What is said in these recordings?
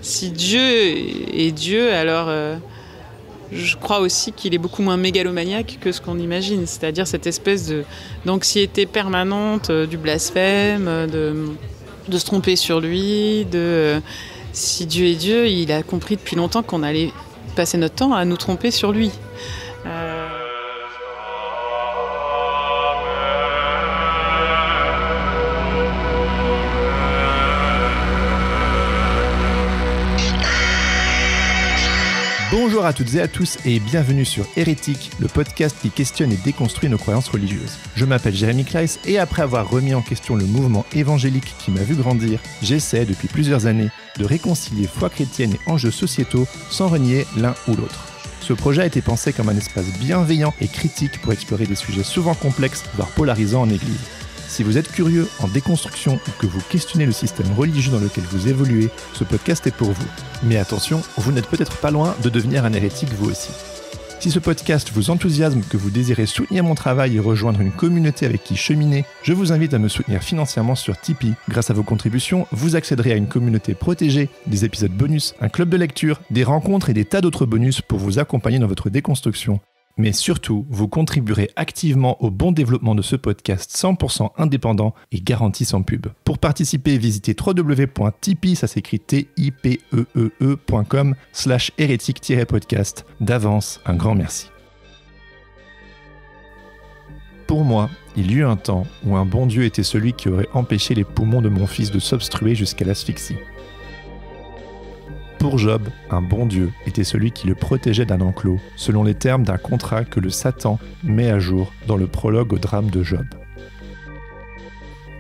si Dieu est Dieu, alors je crois aussi qu'il est beaucoup moins mégalomaniaque que ce qu'on imagine. C'est-à-dire cette espèce d'anxiété permanente, du blasphème, de se tromper sur lui. Si Dieu est Dieu, il a compris depuis longtemps qu'on allait passer notre temps à nous tromper sur lui. Bonjour à toutes et à tous et bienvenue sur Hérétique, le podcast qui questionne et déconstruit nos croyances religieuses. Je m'appelle Jérémy Kleiss et après avoir remis en question le mouvement évangélique qui m'a vu grandir, j'essaie depuis plusieurs années de réconcilier foi chrétienne et enjeux sociétaux sans renier l'un ou l'autre. Ce projet a été pensé comme un espace bienveillant et critique pour explorer des sujets souvent complexes, voire polarisants en Église. Si vous êtes curieux en déconstruction ou que vous questionnez le système religieux dans lequel vous évoluez, ce podcast est pour vous. Mais attention, vous n'êtes peut-être pas loin de devenir un hérétique vous aussi. Si ce podcast vous enthousiasme, que vous désirez soutenir mon travail et rejoindre une communauté avec qui cheminer, je vous invite à me soutenir financièrement sur Tipeee. Grâce à vos contributions, vous accéderez à une communauté protégée, des épisodes bonus, un club de lecture, des rencontres et des tas d'autres bonus pour vous accompagner dans votre déconstruction. Mais surtout, vous contribuerez activement au bon développement de ce podcast 100% indépendant et garanti sans pub. Pour participer, visitez www.tipeee, ça s'écrit tipeee.com/hérétique-podcast. D'avance, un grand merci. Pour moi, il y eut un temps où un bon Dieu était celui qui aurait empêché les poumons de mon fils de s'obstruer jusqu'à l'asphyxie. Pour Job, un bon Dieu était celui qui le protégeait d'un enclos, selon les termes d'un contrat que le Satan met à jour dans le prologue au drame de Job.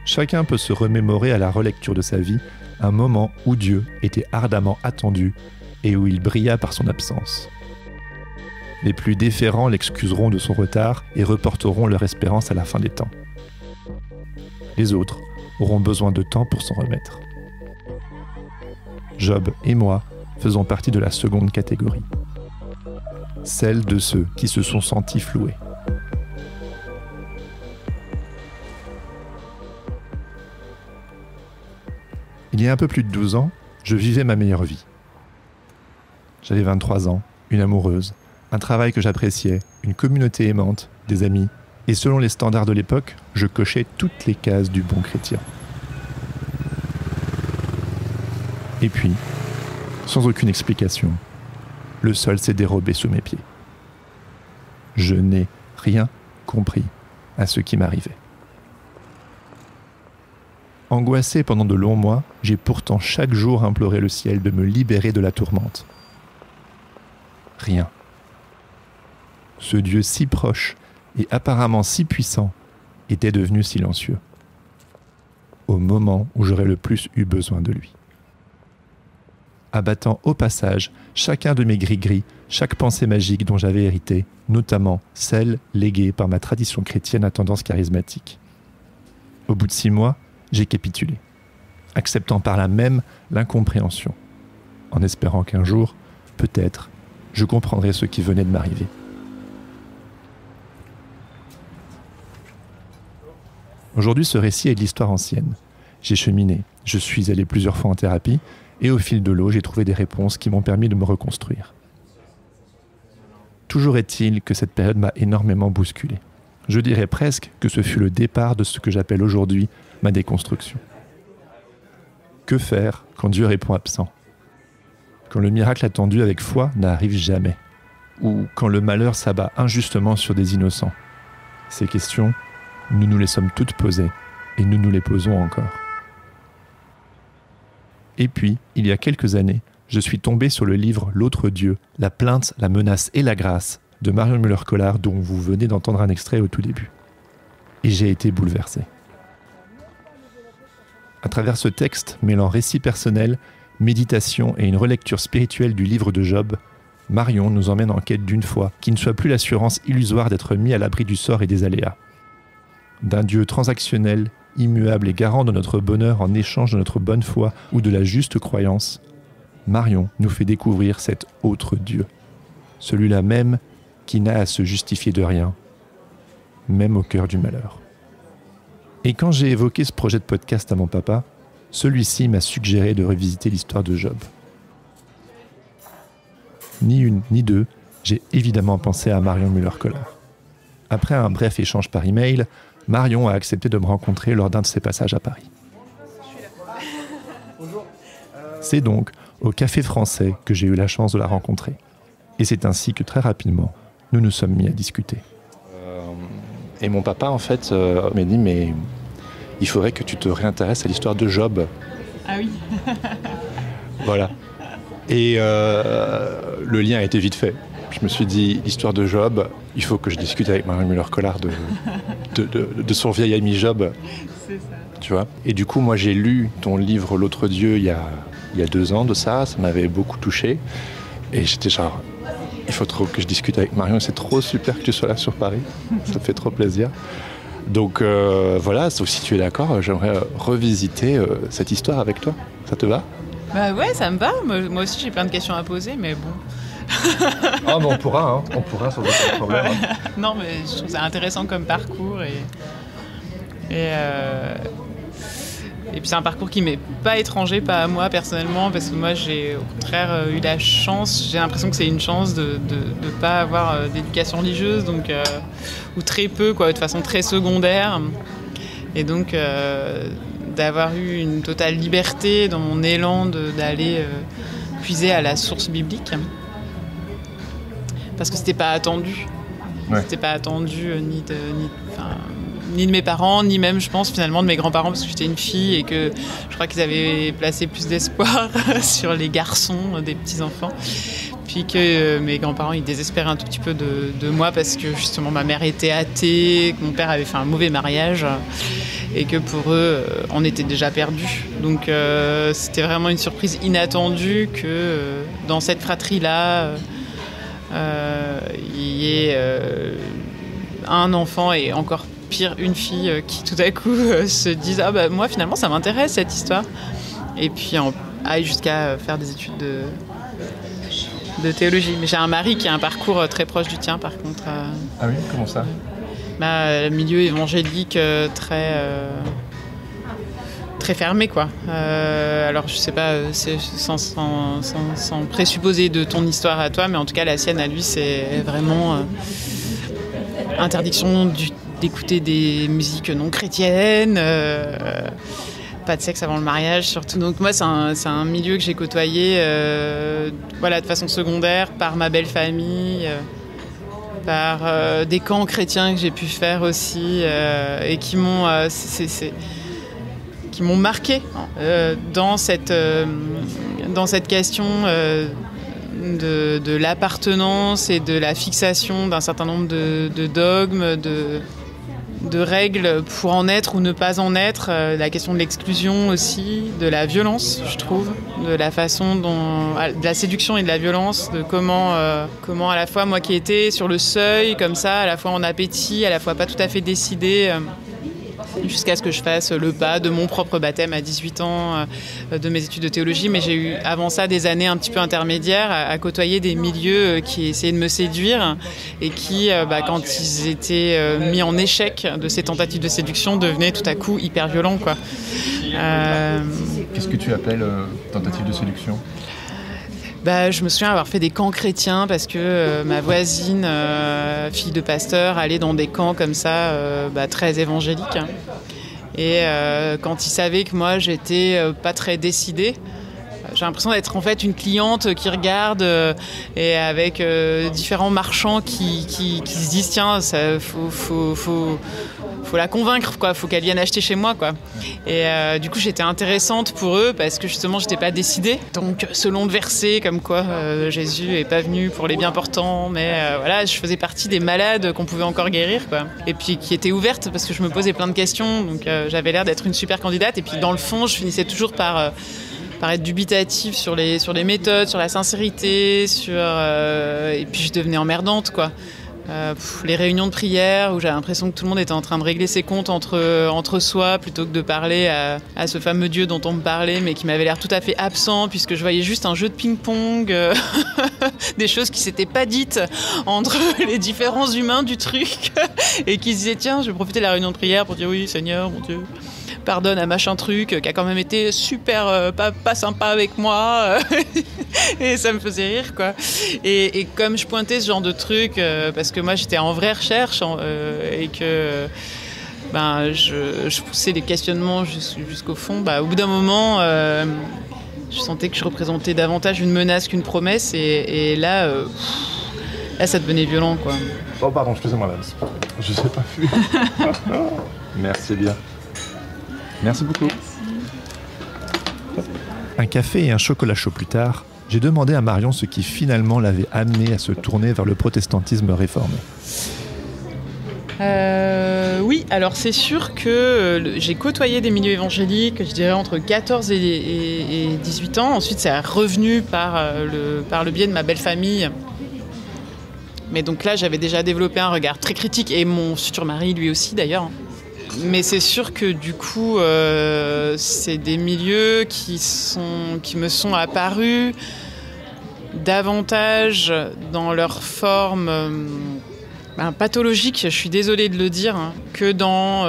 Chacun peut se remémorer à la relecture de sa vie un moment où Dieu était ardemment attendu et où il brilla par son absence. Les plus déférents l'excuseront de son retard et reporteront leur espérance à la fin des temps. Les autres auront besoin de temps pour s'en remettre. Job et moi faisons partie de la seconde catégorie, celle de ceux qui se sont sentis floués. Il y a un peu plus de 12 ans, je vivais ma meilleure vie. J'avais 23 ans, une amoureuse, un travail que j'appréciais, une communauté aimante, des amis, et selon les standards de l'époque, je cochais toutes les cases du bon chrétien. Et puis, sans aucune explication, le sol s'est dérobé sous mes pieds. Je n'ai rien compris à ce qui m'arrivait. Angoissé pendant de longs mois, j'ai pourtant chaque jour imploré le ciel de me libérer de la tourmente. Rien. Ce Dieu si proche et apparemment si puissant était devenu silencieux, au moment où j'aurais le plus eu besoin de lui. Abattant au passage chacun de mes gris-gris, chaque pensée magique dont j'avais hérité, notamment celle léguée par ma tradition chrétienne à tendance charismatique. Au bout de 6 mois, j'ai capitulé, acceptant par là même l'incompréhension, en espérant qu'un jour, peut-être, je comprendrais ce qui venait de m'arriver. Aujourd'hui, ce récit est de l'histoire ancienne. J'ai cheminé, je suis allé plusieurs fois en thérapie, et au fil de l'eau, j'ai trouvé des réponses qui m'ont permis de me reconstruire. Toujours est-il que cette période m'a énormément bousculé. Je dirais presque que ce fut le départ de ce que j'appelle aujourd'hui ma déconstruction. Que faire quand Dieu répond absent ? Quand le miracle attendu avec foi n'arrive jamais ? Ou quand le malheur s'abat injustement sur des innocents ? Ces questions, nous nous les sommes toutes posées et nous nous les posons encore. Et puis, il y a quelques années, je suis tombé sur le livre « L'autre Dieu, la plainte, la menace et la grâce » de Marion Müller-Collard dont vous venez d'entendre un extrait au tout début. Et j'ai été bouleversé. À travers ce texte, mêlant récit personnel, méditation et une relecture spirituelle du livre de Job, Marion nous emmène en quête d'une foi qui ne soit plus l'assurance illusoire d'être mis à l'abri du sort et des aléas. D'un Dieu transactionnel, immuable et garant de notre bonheur en échange de notre bonne foi ou de la juste croyance, Marion nous fait découvrir cet autre Dieu, celui-là même qui n'a à se justifier de rien, même au cœur du malheur. Et quand j'ai évoqué ce projet de podcast à mon papa, celui-ci m'a suggéré de revisiter l'histoire de Job. ni une ni deux, j'ai évidemment pensé à Marion Müller-Collard. Après un bref échange par email, Marion a accepté de me rencontrer lors d'un de ses passages à Paris. C'est donc au Café Français que j'ai eu la chance de la rencontrer. Et c'est ainsi que très rapidement, nous nous sommes mis à discuter. Et mon papa, en fait, m'a dit, mais il faudrait que tu te réintéresses à l'histoire de Job. Ah oui. Voilà. Et le lien a été vite fait. Je me suis dit, l'histoire de Job, il faut que je discute avec Marion Müller-Collard de son vieil ami Job. C'est ça. Tu vois. Et du coup, moi, j'ai lu ton livre L'autre Dieu il y a 2 ans de ça. Ça m'avait beaucoup touché. Et j'étais genre, il faut trop que je discute avec Marion. C'est trop super que tu sois là sur Paris. Ça me fait trop plaisir. Donc voilà, sauf si tu es d'accord, j'aimerais revisiter cette histoire avec toi. Ça te va ? Bah ouais, ça me va. Moi aussi, j'ai plein de questions à poser, mais bon. Ah, mais on pourra sans aucun problème. Ouais. Non, mais je trouve ça intéressant comme parcours et puis c'est un parcours qui m'est pas étranger, pas à moi personnellement, parce que moi j'ai au contraire eu la chance, j'ai l'impression que c'est une chance de pas avoir d'éducation religieuse, donc ou très peu, quoi, de façon très secondaire, et donc d'avoir eu une totale liberté dans mon élan d'aller puiser à la source biblique. Parce que c'était pas attendu. Ouais. C'était pas attendu ni de mes parents, ni même, je pense, finalement, de mes grands-parents, parce que j'étais une fille et que je crois qu'ils avaient placé plus d'espoir sur les garçons des petits-enfants. Puis que mes grands-parents, ils désespéraient un tout petit peu de moi parce que, justement, ma mère était athée, que mon père avait fait un mauvais mariage et que pour eux, on était déjà perdus. Donc, c'était vraiment une surprise inattendue que dans cette fratrie-là, il y ait un enfant et encore pire une fille qui tout à coup se disent ah bah moi finalement ça m'intéresse cette histoire, et puis aille jusqu'à faire des études de théologie. Mais j'ai un mari qui a un parcours très proche du tien par contre. Ah oui, comment ça ? Milieu évangélique très fermé, quoi. Alors je sais pas, c'est sans présupposer de ton histoire à toi, mais en tout cas la sienne à lui c'est vraiment interdiction d'écouter des musiques non chrétiennes, pas de sexe avant le mariage surtout. Donc moi c'est un milieu que j'ai côtoyé de façon secondaire par ma belle famille, par des camps chrétiens que j'ai pu faire aussi et qui m'ont qui m'ont marqué dans cette question de l'appartenance et de la fixation d'un certain nombre de dogmes, de règles pour en être ou ne pas en être, la question de l'exclusion aussi, de la violence, je trouve, de la façon de la séduction et de la violence, de comment à la fois moi qui étais sur le seuil, comme ça, à la fois en appétit, à la fois pas tout à fait décidée, jusqu'à ce que je fasse le pas de mon propre baptême à 18 ans, de mes études de théologie. Mais j'ai eu avant ça des années un petit peu intermédiaires à côtoyer des milieux qui essayaient de me séduire et qui, quand ils étaient mis en échec de ces tentatives de séduction, devenaient tout à coup hyper violents, quoi. Qu'est-ce que tu appelles tentative de séduction ? Je me souviens avoir fait des camps chrétiens parce que ma voisine, fille de pasteur, allait dans des camps comme ça, très évangéliques. Et quand ils savaient que moi, j'étais pas très décidée, j'ai l'impression d'être en fait une cliente qui regarde et avec différents marchands qui se disent tiens, ça faut la convaincre, quoi. Faut qu'elle vienne acheter chez moi, quoi. Et du coup, j'étais intéressante pour eux parce que justement, j'étais pas décidée. Donc, selon le verset, comme quoi Jésus est pas venu pour les bien portants, mais je faisais partie des malades qu'on pouvait encore guérir, quoi. Et puis qui étaient ouvertes parce que je me posais plein de questions. Donc, j'avais l'air d'être une super candidate. Et puis, dans le fond, je finissais toujours par être dubitative sur les méthodes, sur la sincérité, et puis je devenais emmerdante, quoi. Les réunions de prière où j'avais l'impression que tout le monde était en train de régler ses comptes entre soi plutôt que de parler à ce fameux Dieu dont on me parlait mais qui m'avait l'air tout à fait absent puisque je voyais juste un jeu de ping-pong, des choses qui s'étaient pas dites entre les différents humains du truc et qui se disaient tiens je vais profiter de la réunion de prière pour dire oui Seigneur mon Dieu pardonne à machin truc, qui a quand même été super pas sympa avec moi. Et ça me faisait rire, quoi. Et comme je pointais ce genre de truc, parce que moi j'étais en vraie recherche, et que je poussais les questionnements jusqu'au fond, au bout d'un moment, je sentais que je représentais davantage une menace qu'une promesse, et là, ça devenait violent, quoi. Oh pardon, excusez-moi, madame. Je sais pas vu. Merci bien. Merci beaucoup. Merci. Un café et un chocolat chaud plus tard, j'ai demandé à Marion ce qui finalement l'avait amenée à se tourner vers le protestantisme réformé. Oui, alors c'est sûr que j'ai côtoyé des milieux évangéliques, je dirais entre 14 et 18 ans. Ensuite, ça est revenu par le biais de ma belle famille. Mais donc là, j'avais déjà développé un regard très critique, et mon futur mari, lui aussi d'ailleurs. Mais c'est sûr que du coup, c'est des milieux qui me sont apparus davantage dans leur forme pathologique, je suis désolée de le dire, que dans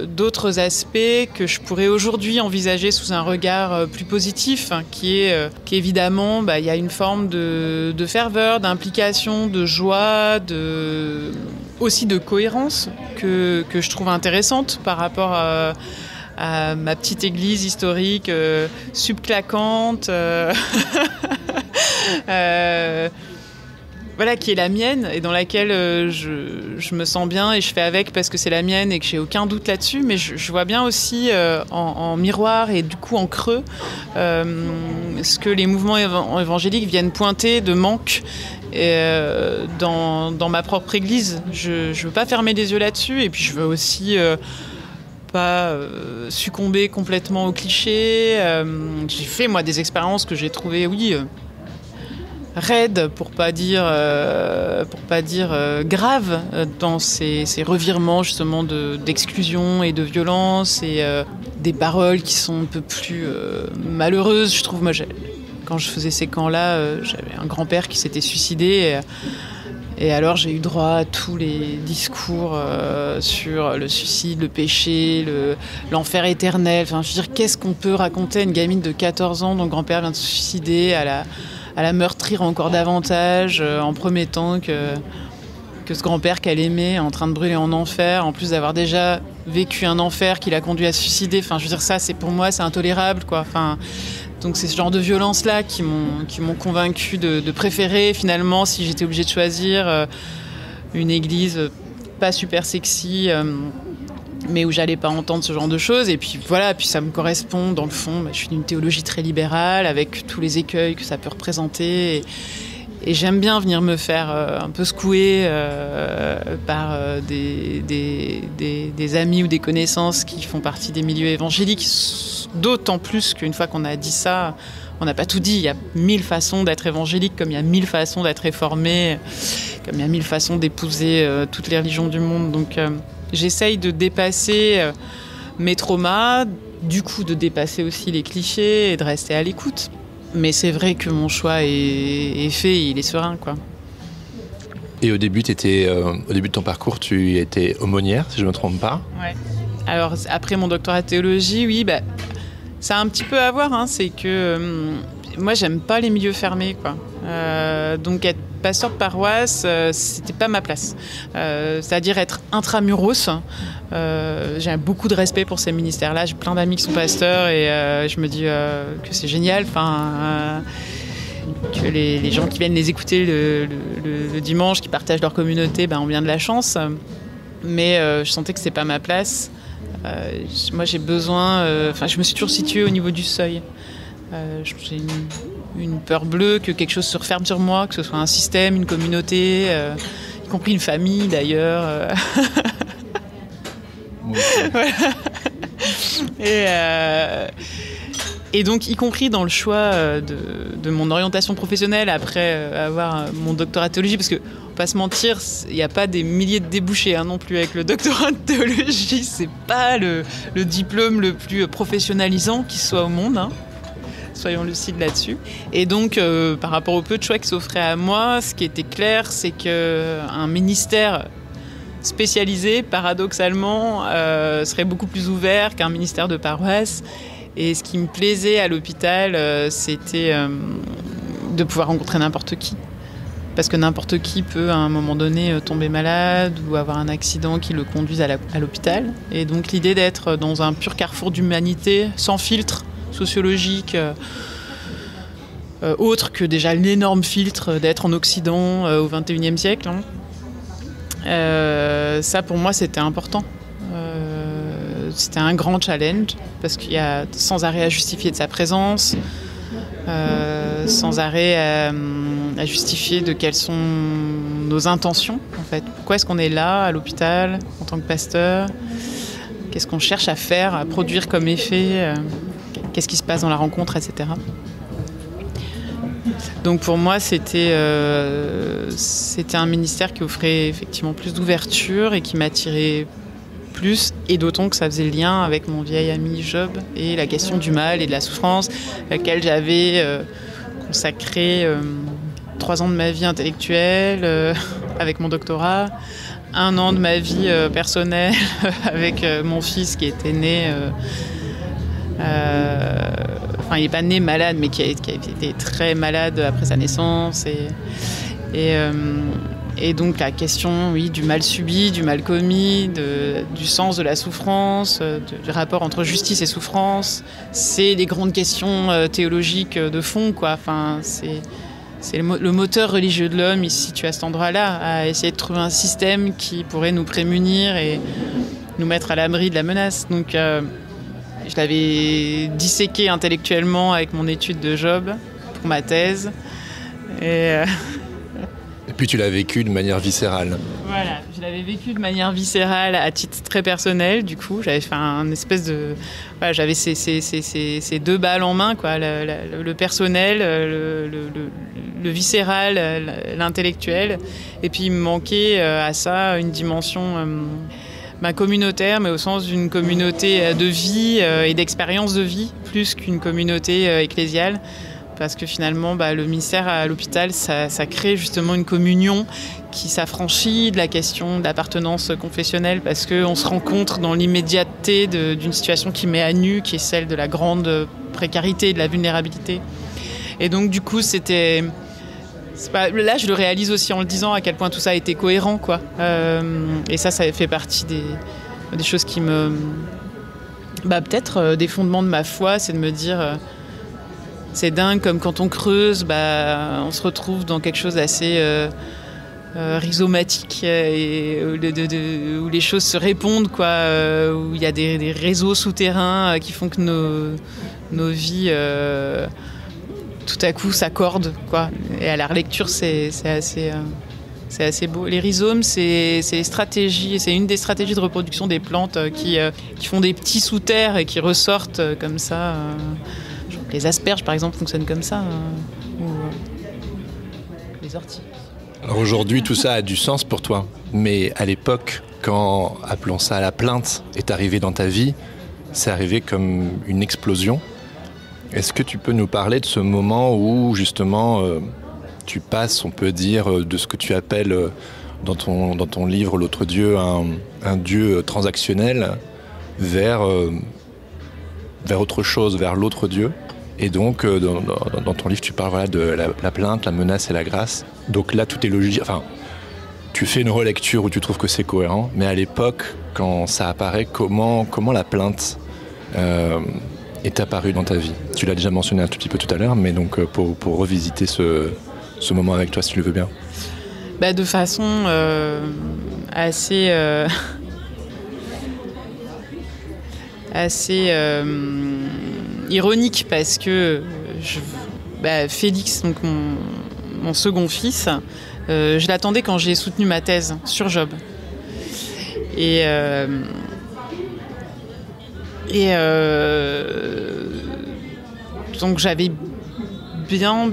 d'autres aspects que je pourrais aujourd'hui envisager sous un regard plus positif, qui est qu'évidemment, il y a une forme de ferveur, d'implication, de joie, aussi de cohérence que je trouve intéressante par rapport à ma petite église historique subclaquante. Voilà, qui est la mienne et dans laquelle je me sens bien et je fais avec parce que c'est la mienne et que j'ai aucun doute là-dessus. Mais je vois bien aussi en miroir et du coup en creux ce que les mouvements évangéliques viennent pointer de manque dans ma propre église. Je veux pas fermer les yeux là-dessus, et puis je veux aussi pas succomber complètement aux clichés. J'ai fait moi des expériences que j'ai trouvées, raide, pour pas dire grave, dans ces revirements justement d'exclusion et de violence, et des paroles qui sont un peu plus malheureuses, je trouve. Moi, quand je faisais ces camps-là, j'avais un grand-père qui s'était suicidé, et alors j'ai eu droit à tous les discours sur le suicide, le péché, l'enfer éternel. Enfin, je veux dire, qu'est-ce qu'on peut raconter à une gamine de 14 ans dont le grand-père vient de se suicider, à la meurtrir encore davantage, en promettant que ce grand-père qu'elle aimait est en train de brûler en enfer, en plus d'avoir déjà vécu un enfer qui l'a conduit à se suicider. Enfin, je veux dire, ça, pour moi, c'est intolérable, quoi. Enfin, donc c'est ce genre de violence-là qui m'ont convaincu de préférer, finalement, si j'étais obligée de choisir, une église pas super sexy, mais où j'allais pas entendre ce genre de choses. Et puis voilà, puis ça me correspond dans le fond. Je suis d'une théologie très libérale, avec tous les écueils que ça peut représenter, et j'aime bien venir me faire un peu secouer par des amis ou des connaissances qui font partie des milieux évangéliques, d'autant plus qu'une fois qu'on a dit ça, on n'a pas tout dit. Il y a 1000 façons d'être évangélique, comme il y a 1000 façons d'être réformé, comme il y a 1000 façons d'épouser toutes les religions du monde. Donc j'essaye de dépasser mes traumas, du coup de dépasser aussi les clichés et de rester à l'écoute. Mais c'est vrai que mon choix est fait, il est serein, quoi. Et au début de ton parcours, tu étais aumônière, si je ne me trompe pas. Ouais. Alors après mon doctorat de théologie, oui, ça a un petit peu à voir. C'est que moi, j'aime pas les milieux fermés, quoi. Donc être pasteur de paroisse, c'était pas ma place. C'est-à-dire être intramuros. J'ai beaucoup de respect pour ces ministères-là. J'ai plein d'amis qui sont pasteurs, et je me dis que c'est génial. Que les gens qui viennent les écouter le dimanche, qui partagent leur communauté, ont bien de la chance. Mais je sentais que c'est pas ma place. Moi, j'ai besoin. Je me suis toujours située au niveau du seuil. J'ai une peur bleue que quelque chose se referme sur moi, que ce soit un système, une communauté, y compris une famille d'ailleurs. Voilà. Et donc, y compris dans le choix de mon orientation professionnelle après avoir mon doctorat de théologie, parce que, on va pas se mentir, il n'y a pas des milliers de débouchés non plus avec le doctorat de théologie. C'est pas le diplôme le plus professionnalisant qui soit au monde. Soyons lucides là-dessus. Et donc, par rapport au peu de choix qui s'offraient à moi, ce qui était clair, c'est qu'un ministère spécialisé, paradoxalement, serait beaucoup plus ouvert qu'un ministère de paroisse. Et ce qui me plaisait à l'hôpital, c'était de pouvoir rencontrer n'importe qui. Parce que n'importe qui peut, à un moment donné, tomber malade ou avoir un accident qui le conduise à l'hôpital. Et donc l'idée d'être dans un pur carrefour d'humanité, sans filtre sociologique, autre que déjà l'énorme filtre d'être en Occident au XXIe siècle. Ça, pour moi, c'était important. C'était un grand challenge, parce qu'il y a sans arrêt à justifier de sa présence, sans arrêt à justifier de quelles sont nos intentions, en fait. Pourquoi est-ce qu'on est là, à l'hôpital, en tant que pasteur ? Qu'est-ce qu'on cherche à faire, à produire comme effet ? Qu'est-ce qui se passe dans la rencontre, etc. Donc pour moi, c'était un ministère qui offrait effectivement plus d'ouverture et qui m'attirait plus, et d'autant que ça faisait le lien avec mon vieil ami Job et la question du mal et de la souffrance, à laquelle j'avais consacré 3 ans de ma vie intellectuelle avec mon doctorat, 1 an de ma vie personnelle avec mon fils qui était né... Enfin, il n'est pas né malade, mais qui a été très malade après sa naissance. Et donc la question, oui, du mal subi, du mal commis, du sens de la souffrance, du rapport entre justice et souffrance, c'est des grandes questions théologiques de fond, quoi. Enfin, c'est le moteur religieux de l'homme, il se situe à cet endroit-là, à essayer de trouver un système qui pourrait nous prémunir et nous mettre à l'abri de la menace. Donc je l'avais disséqué intellectuellement avec mon étude de Job pour ma thèse. Et puis tu l'as vécu de manière viscérale. Voilà, je l'avais vécu de manière viscérale à titre très personnel. Du coup, j'avais fait un espèce de... Voilà, j'avais ces 2 balles en main, quoi, le personnel, le viscéral, l'intellectuel. Et puis il me manquait à ça une dimension... communautaire, mais au sens d'une communauté de vie et d'expérience de vie, plus qu'une communauté ecclésiale. Parce que finalement, le ministère à l'hôpital, ça crée justement une communion qui s'affranchit de la question de l'appartenance confessionnelle, parce qu'on se rencontre dans l'immédiateté d'une situation qui met à nu, qui est celle de la grande précarité, de la vulnérabilité. Et donc, du coup, c'était... Là, je le réalise aussi en le disant à quel point tout ça a été cohérent, quoi. Et ça fait partie des choses qui me... peut-être des fondements de ma foi, c'est de me dire... c'est dingue, comme quand on creuse, on se retrouve dans quelque chose d'assez rhizomatique, et où les choses se répondent, quoi, où il y a des réseaux souterrains qui font que nos vies... tout à coup s'accordent, quoi. Et à la relecture, c'est assez beau. Les rhizomes, c'est une des stratégies de reproduction des plantes qui font des petits sous-terres et qui ressortent comme ça. Les asperges, par exemple, fonctionnent comme ça, ou les orties. Alors aujourd'hui, tout ça a du sens pour toi. Mais à l'époque, quand, appelons ça la plainte, est arrivé dans ta vie, c'est arrivé comme une explosion. Est-ce que tu peux nous parler de ce moment où, justement, tu passes, on peut dire, de ce que tu appelles dans ton livre, L'autre Dieu, un Dieu transactionnel, vers autre chose, vers l'autre Dieu. Et donc, dans ton livre, tu parles de la plainte, la menace et la grâce. Donc là, tout est logique. Enfin, tu fais une relecture où tu trouves que c'est cohérent. Mais à l'époque, quand ça apparaît, comment la plainte est apparu dans ta vie? Tu l'as déjà mentionné un tout petit peu tout à l'heure, mais donc pour revisiter ce moment avec toi, si tu le veux bien. De façon assez ironique, parce que Félix, donc mon second fils, je l'attendais quand j'ai soutenu ma thèse sur Job. Et donc j'avais bien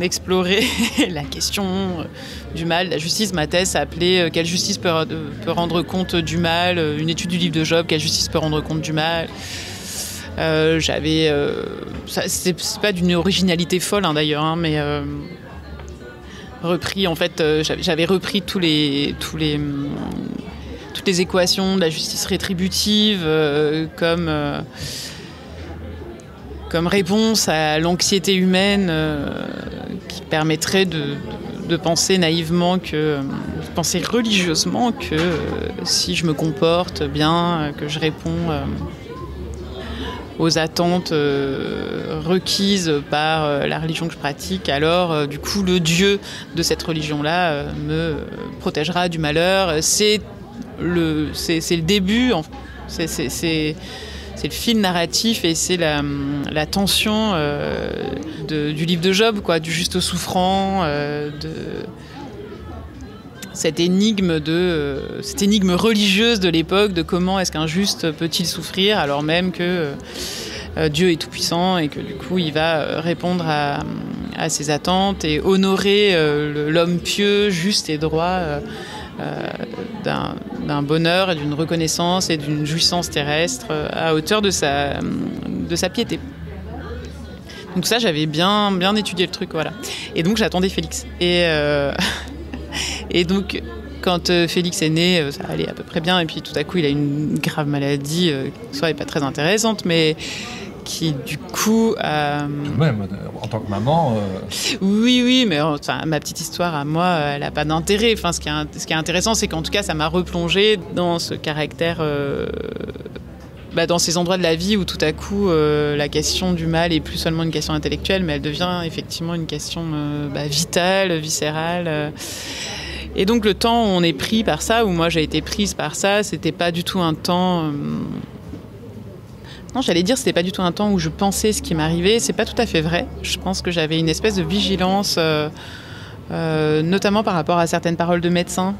exploré la question du mal, la justice. Ma thèse s'appelait « Quelle justice peut rendre compte du mal ?» Une étude du livre de Job, « Quelle justice peut rendre compte du mal ?» c'est pas d'une originalité folle, d'ailleurs, mais repris, en fait, j'avais repris tous les toutes les équations de la justice rétributive comme réponse à l'anxiété humaine qui permettrait de penser naïvement de penser religieusement que si je me comporte bien, que je réponds aux attentes requises par la religion que je pratique, alors du coup le Dieu de cette religion-là me protégera du malheur. C'est le début, c'est le fil narratif et c'est la tension du livre de Job, quoi, du juste souffrant, de cette énigme religieuse de l'époque, de comment est-ce qu'un juste peut-il souffrir alors même que Dieu est tout-puissant et que du coup il va répondre à ses attentes et honorer l'homme pieux, juste et droit d'un bonheur et d'une reconnaissance et d'une jouissance terrestre à hauteur de sa piété. Donc ça, j'avais bien étudié le truc, voilà. Et donc j'attendais Félix. Et donc quand Félix est né, ça allait à peu près bien. Et puis tout à coup, il a une grave maladie, soit pas très intéressante, mais qui du coup... Tout de même, en tant que maman... Oui, mais ma petite histoire à moi, elle n'a pas d'intérêt. Enfin, ce qui est intéressant, c'est qu'en tout cas, ça m'a replongée dans ce caractère... dans ces endroits de la vie où tout à coup, la question du mal est plus seulement une question intellectuelle, mais elle devient effectivement une question vitale, viscérale. Et donc le temps où on est pris par ça, où moi j'ai été prise par ça, c'était pas du tout un temps... Non, j'allais dire c'était pas du tout un temps où je pensais ce qui m'arrivait. C'est pas tout à fait vrai. Je pense que j'avais une espèce de vigilance, notamment par rapport à certaines paroles de médecins,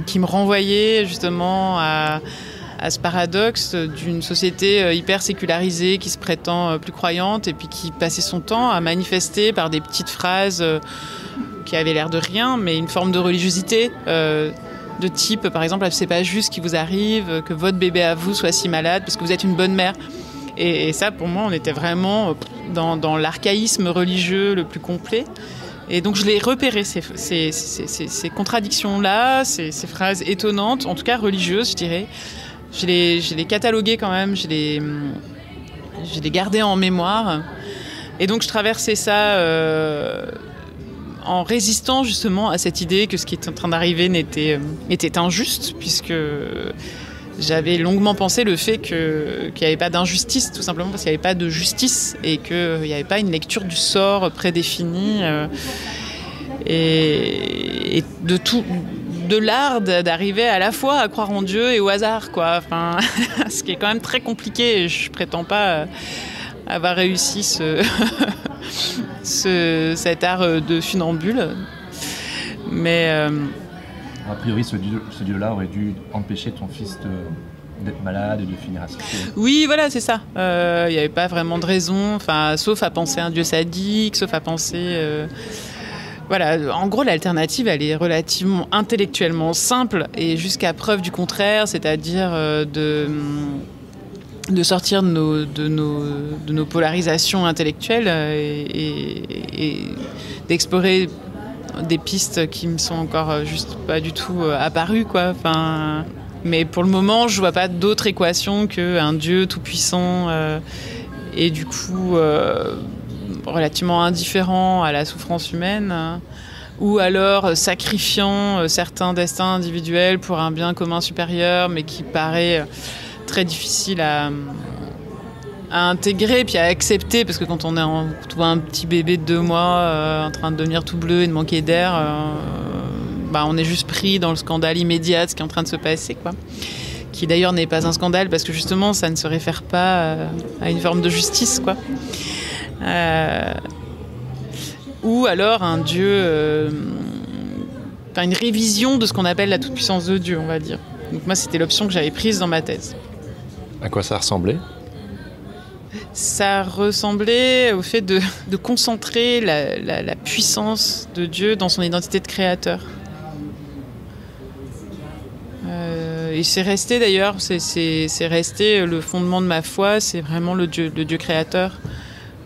qui me renvoyaient justement à ce paradoxe d'une société hyper sécularisée qui se prétend plus croyante et puis qui passait son temps à manifester par des petites phrases qui avaient l'air de rien, mais une forme de religiosité de type, par exemple, c'est pas juste ce qui vous arrive, que votre bébé à vous soit si malade parce que vous êtes une bonne mère. Et ça, pour moi, on était vraiment dans l'archaïsme religieux le plus complet. Et donc je l'ai repéré, ces contradictions-là, ces phrases étonnantes, en tout cas religieuses, je dirais. Je l'ai catalogué quand même, je l'ai gardé en mémoire. Et donc je traversais ça en résistant justement à cette idée que ce qui était en train d'arriver était injuste, puisque j'avais longuement pensé le fait qu'il n'y avait pas d'injustice, tout simplement parce qu'il n'y avait pas de justice et qu'il n'y avait pas une lecture du sort prédéfinie et de tout... de l'art d'arriver à la fois à croire en Dieu et au hasard, quoi. Enfin, ce qui est quand même très compliqué. Je prétends pas avoir réussi cet art de funambule. Mais a priori, ce Dieu-là aurait dû empêcher ton fils d'être malade et de finir asphyxié. Oui, voilà, c'est ça. Il n'y avait pas vraiment de raison, sauf à penser à un Dieu sadique, sauf à penser... Voilà, en gros, l'alternative, elle est relativement intellectuellement simple et jusqu'à preuve du contraire, c'est-à-dire de sortir de nos polarisations intellectuelles et d'explorer des pistes qui me sont encore juste pas du tout apparues, quoi. Enfin, mais pour le moment, je vois pas d'autre équation qu'un Dieu tout-puissant et du coup... relativement indifférent à la souffrance humaine, ou alors sacrifiant certains destins individuels pour un bien commun supérieur, mais qui paraît très difficile à intégrer puis à accepter, parce que quand on voit un petit bébé de 2 mois en train de devenir tout bleu et de manquer d'air, on est juste pris dans le scandale immédiat de ce qui est en train de se passer, quoi. Qui d'ailleurs n'est pas un scandale parce que justement ça ne se réfère pas à une forme de justice, quoi. Ou alors un Dieu, une révision de ce qu'on appelle la toute-puissance de Dieu, on va dire. Donc moi, c'était l'option que j'avais prise dans ma thèse. À quoi ça ressemblait ? Ça ressemblait au fait de concentrer la puissance de Dieu dans son identité de créateur. Et c'est resté d'ailleurs, c'est resté le fondement de ma foi, c'est vraiment le Dieu créateur,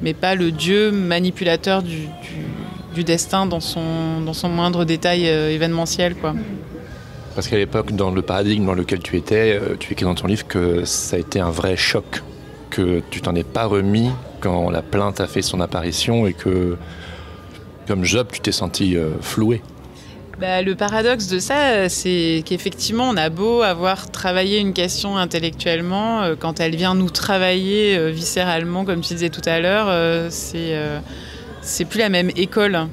mais pas le Dieu manipulateur du destin dans son moindre détail événementiel, quoi. Parce qu'à l'époque, dans le paradigme dans lequel tu étais, tu écris dans ton livre que ça a été un vrai choc, que tu t'en es pas remis quand la plainte a fait son apparition et que, comme Job, tu t'es senti floué. Le paradoxe de ça, c'est qu'effectivement, on a beau avoir travaillé une question intellectuellement, quand elle vient nous travailler viscéralement, comme tu disais tout à l'heure, c'est plus la même école.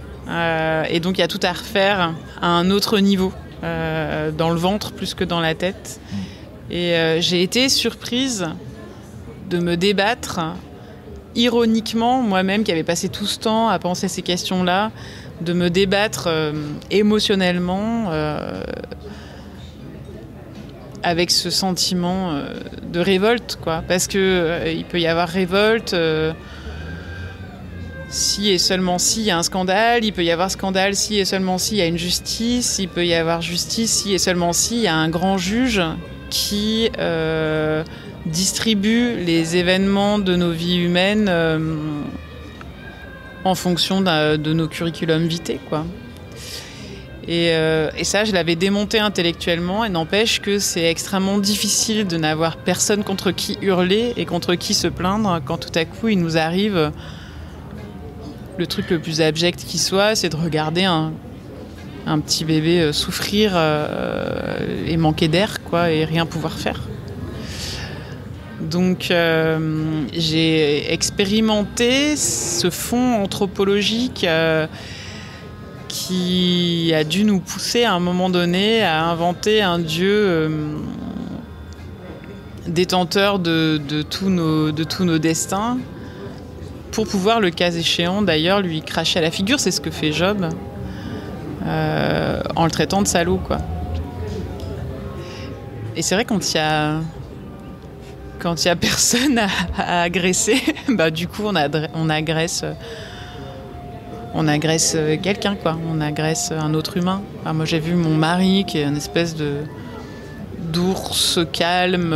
Et donc, il y a tout à refaire à un autre niveau. Dans le ventre plus que dans la tête. Et j'ai été surprise de me débattre ironiquement, moi-même qui avais passé tout ce temps à penser ces questions-là, de me débattre émotionnellement avec ce sentiment de révolte, quoi. Parce que il peut y avoir révolte si et seulement si il y a un scandale, il peut y avoir scandale si et seulement si il y a une justice, il peut y avoir justice si et seulement si il y a un grand juge qui distribue les événements de nos vies humaines en fonction de nos curriculum vitae, quoi. Et ça, je l'avais démonté intellectuellement, et n'empêche que c'est extrêmement difficile de n'avoir personne contre qui hurler et contre qui se plaindre quand tout à coup il nous arrive le truc le plus abject qui soit, c'est de regarder un petit bébé souffrir et manquer d'air, quoi, et rien pouvoir faire. Donc j'ai expérimenté ce fond anthropologique qui a dû nous pousser à un moment donné à inventer un Dieu détenteur de tous nos destins, pour pouvoir, le cas échéant, d'ailleurs, lui cracher à la figure. C'est ce que fait Job, en le traitant de salaud, quoi. Et c'est vrai, quand il y a personne à agresser, du coup, on agresse quelqu'un, quoi. On agresse un autre humain. Moi, j'ai vu mon mari, qui est une espèce d'ours calme,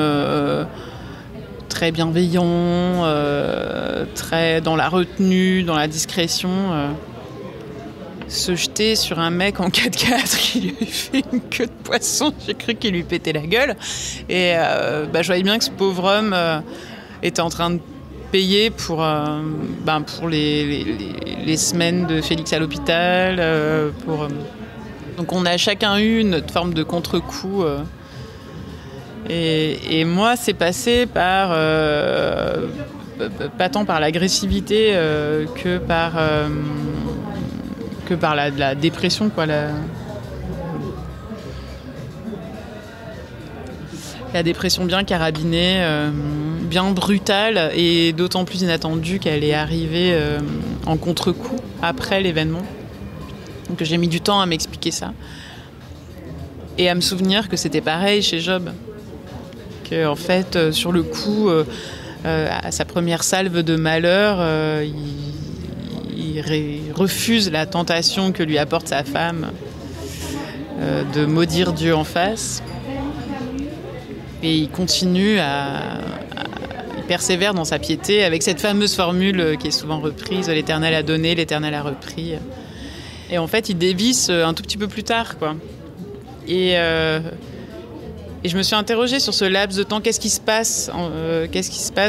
très bienveillant, très dans la retenue, dans la discrétion, se jeter sur un mec en 4x4 qui lui fait une queue de poisson. J'ai cru qu'il lui pétait la gueule. Et je voyais bien que ce pauvre homme était en train de payer pour les semaines de Félix à l'hôpital. Donc on a chacun eu notre forme de contre-coup. Et moi, c'est passé par pas tant par l'agressivité que par la dépression, quoi. La dépression bien carabinée, bien brutale, et d'autant plus inattendue qu'elle est arrivée en contre-coup après l'événement. Donc j'ai mis du temps à m'expliquer ça et à me souvenir que c'était pareil chez Job. Que, en fait, sur le coup, à sa première salve de malheur, il refuse la tentation que lui apporte sa femme de maudire Dieu en face. Et il continue il persévère dans sa piété avec cette fameuse formule qui est souvent reprise: l'Éternel a donné, l'Éternel a repris. Et en fait, il dévisse un tout petit peu plus tard, quoi. Et je me suis interrogée sur ce laps de temps. Qu'est-ce qui se passe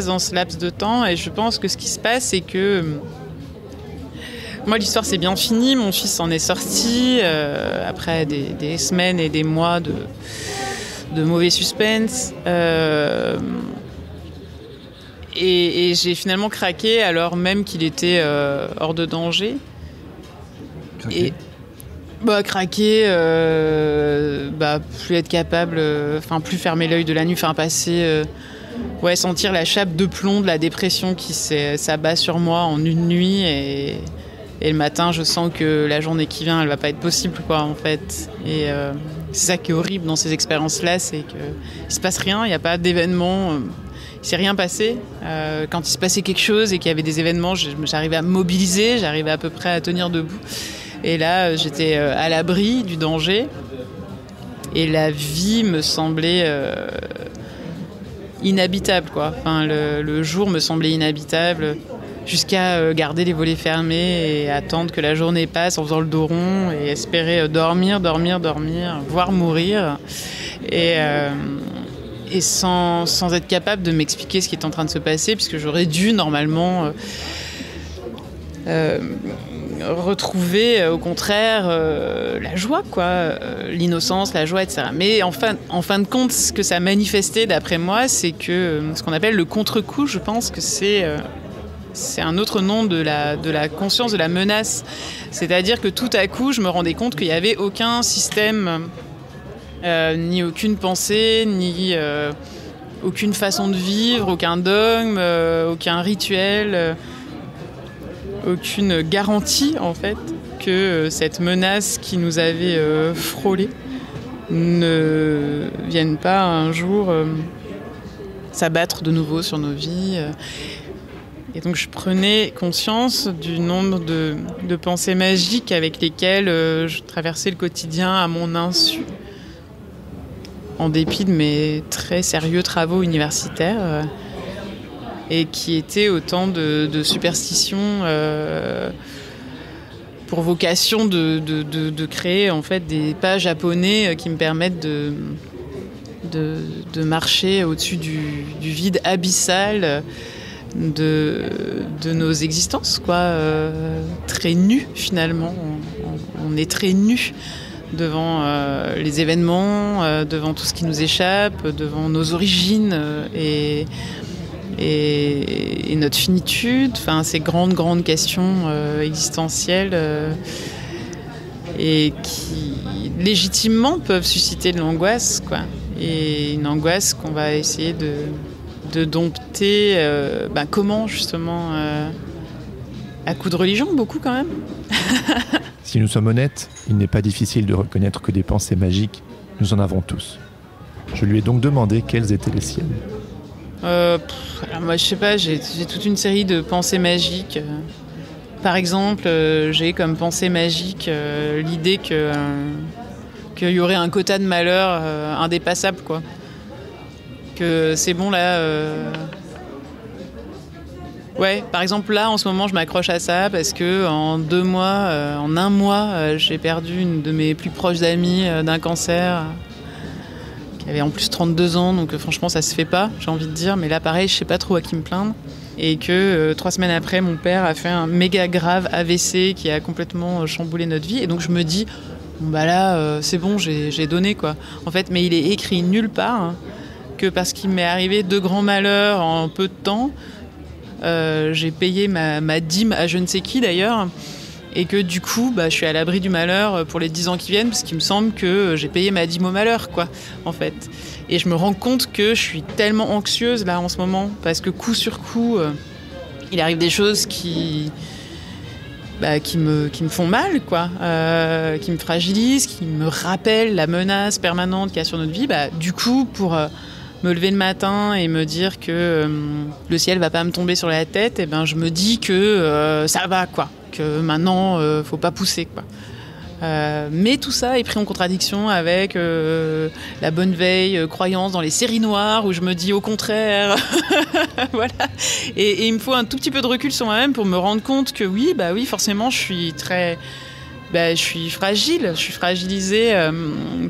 dans ce laps de temps? Et je pense que ce qui se passe, c'est que moi, l'histoire s'est bien finie. Mon fils en est sorti après des semaines et des mois de mauvais suspense. Et j'ai finalement craqué alors même qu'il était hors de danger. Craqué. Craquer, plus être capable, plus fermer l'œil de la nuit, passer, sentir la chape de plomb de la dépression qui s'abat sur moi en une nuit, et le matin je sens que la journée qui vient elle va pas être possible, quoi, en fait. Et c'est ça qui est horrible dans ces expériences-là, c'est qu'il se passe rien, il n'y a pas d'événement, il s'est rien passé. Quand il se passait quelque chose et qu'il y avait des événements, j'arrivais à me mobiliser, j'arrivais à peu près à tenir debout. Et là, j'étais à l'abri du danger. Et la vie me semblait inhabitable, quoi. Le jour me semblait inhabitable. jusqu'à garder les volets fermés et attendre que la journée passe en faisant le dos rond et espérer dormir, voire mourir. Et sans être capable de m'expliquer ce qui est en train de se passer, puisque j'aurais dû normalement retrouver au contraire la joie, quoi, l'innocence, la joie, etc. Mais en fin de compte, ce que ça manifestait d'après moi, c'est que ce qu'on appelle le contre-coup, je pense que c'est un autre nom de la conscience de la menace. C'est-à-dire que tout à coup, je me rendais compte qu'il n'y avait aucun système, ni aucune pensée, ni aucune façon de vivre, aucun dogme, aucun rituel, aucune garantie, en fait, que cette menace qui nous avait frôlés ne vienne pas un jour s'abattre de nouveau sur nos vies. Et donc je prenais conscience du nombre de pensées magiques avec lesquelles je traversais le quotidien à mon insu, en dépit de mes très sérieux travaux universitaires, et qui étaient autant de superstitions pour vocation de créer en fait des pas japonais qui me permettent de marcher au-dessus du vide abyssal de nos existences, quoi, très nus finalement. On est très nus devant les événements, devant tout ce qui nous échappe, devant nos origines et notre finitude, enfin ces grandes questions existentielles et qui légitimement peuvent susciter de l'angoisse, quoi. Et une angoisse qu'on va essayer de dompter, comment justement, à coup de religion, beaucoup quand même. Si nous sommes honnêtes, il n'est pas difficile de reconnaître que des pensées magiques, nous en avons tous. Je lui ai donc demandé quelles étaient les siennes. Alors moi je sais pas, j'ai toute une série de pensées magiques. Par exemple, j'ai comme pensée magique l'idée qu'il y aurait un quota de malheur indépassable, quoi. Que c'est bon là. Ouais, par exemple là en ce moment je m'accroche à ça parce que en un mois, j'ai perdu une de mes plus proches amies d'un cancer. Qui avait en plus 32 ans, donc franchement ça se fait pas, j'ai envie de dire, mais là pareil, je sais pas trop à qui me plaindre. Et que 3 semaines après, mon père a fait un méga grave AVC qui a complètement chamboulé notre vie, et donc je me dis, bon bah là c'est bon, j'ai donné, quoi. En fait, mais il est écrit nulle part que parce qu'il m'est arrivé 2 grands malheurs en peu de temps, j'ai payé ma dîme à je ne sais qui d'ailleurs, et que du coup, je suis à l'abri du malheur pour les 10 ans qui viennent, parce qu'il me semble que j'ai payé ma dîme au malheur, quoi, en fait. Et je me rends compte que je suis tellement anxieuse, là, en ce moment, parce que coup sur coup, il arrive des choses qui me font mal, quoi, qui me fragilisent, qui me rappellent la menace permanente qu'il y a sur notre vie. Du coup, pour me lever le matin et me dire que le ciel va pas me tomber sur la tête, et je me dis que ça va, quoi. Que maintenant, faut pas pousser, quoi. Mais tout ça est pris en contradiction avec la bonne vieille croyance dans les séries noires, où je me dis au contraire. Voilà. Et il me faut un tout petit peu de recul sur moi-même pour me rendre compte que oui, forcément, je suis très... je suis fragile. Je suis fragilisée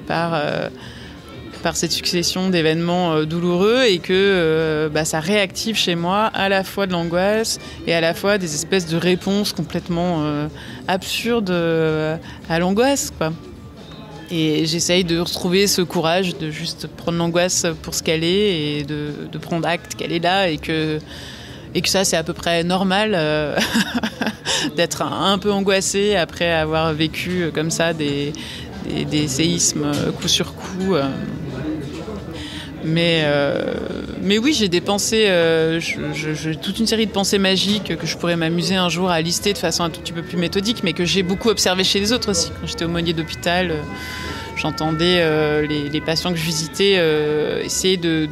par cette succession d'événements douloureux, et que ça réactive chez moi à la fois de l'angoisse et à la fois des espèces de réponses complètement absurdes à l'angoisse, quoi. Et j'essaye de retrouver ce courage de juste prendre l'angoisse pour ce qu'elle est et de prendre acte qu'elle est là, et que ça c'est à peu près normal d'être un peu angoissé après avoir vécu comme ça des séismes coup sur coup. Mais oui, j'ai des pensées, j'ai toute une série de pensées magiques que je pourrais m'amuser un jour à lister de façon un tout petit peu plus méthodique, mais que j'ai beaucoup observé chez les autres aussi. Quand j'étais aumônier d'hôpital, j'entendais les patients que je visitais essayer de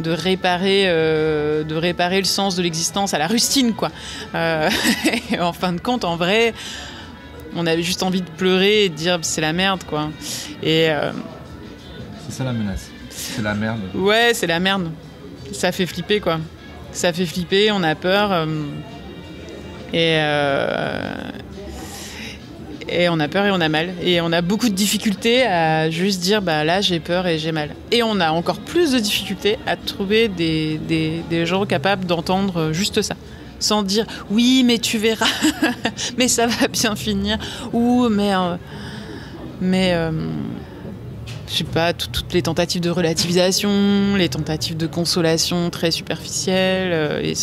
réparer le sens de l'existence à la rustine, quoi. Et en fin de compte, en vrai, on avait juste envie de pleurer et de dire c'est la merde, quoi. Et c'est ça la menace. C'est la merde. Ouais, c'est la merde. Ça fait flipper, quoi. Ça fait flipper, on a peur. Et on a peur et on a mal. Et on a beaucoup de difficultés à juste dire là j'ai peur et j'ai mal. Et on a encore plus de difficultés à trouver des gens capables d'entendre juste ça. Sans dire oui mais tu verras, mais ça va bien finir. Ou mais je sais pas, toutes les tentatives de relativisation, les tentatives de consolation très superficielles. Et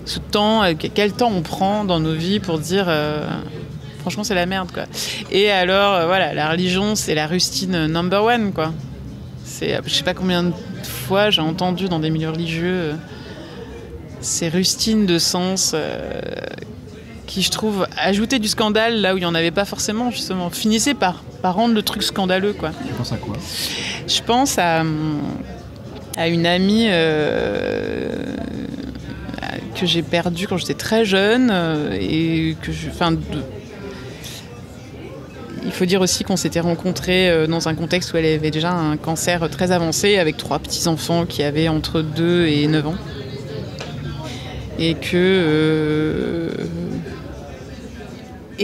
ce temps, quel temps on prend dans nos vies pour dire... franchement, c'est la merde, quoi. Et alors, voilà, la religion, c'est la rustine number one, quoi. Je sais pas combien de fois j'ai entendu dans des milieux religieux ces rustines de sens qui, je trouve, ajoutaient du scandale là où il n'y en avait pas forcément, justement. Finissaient par rendre le truc scandaleux, quoi. Tu penses à quoi ? Je pense à une amie que j'ai perdue quand j'étais très jeune et que il faut dire aussi qu'on s'était rencontrés dans un contexte où elle avait déjà un cancer très avancé avec 3 petits-enfants qui avaient entre 2 et 9 ans. Et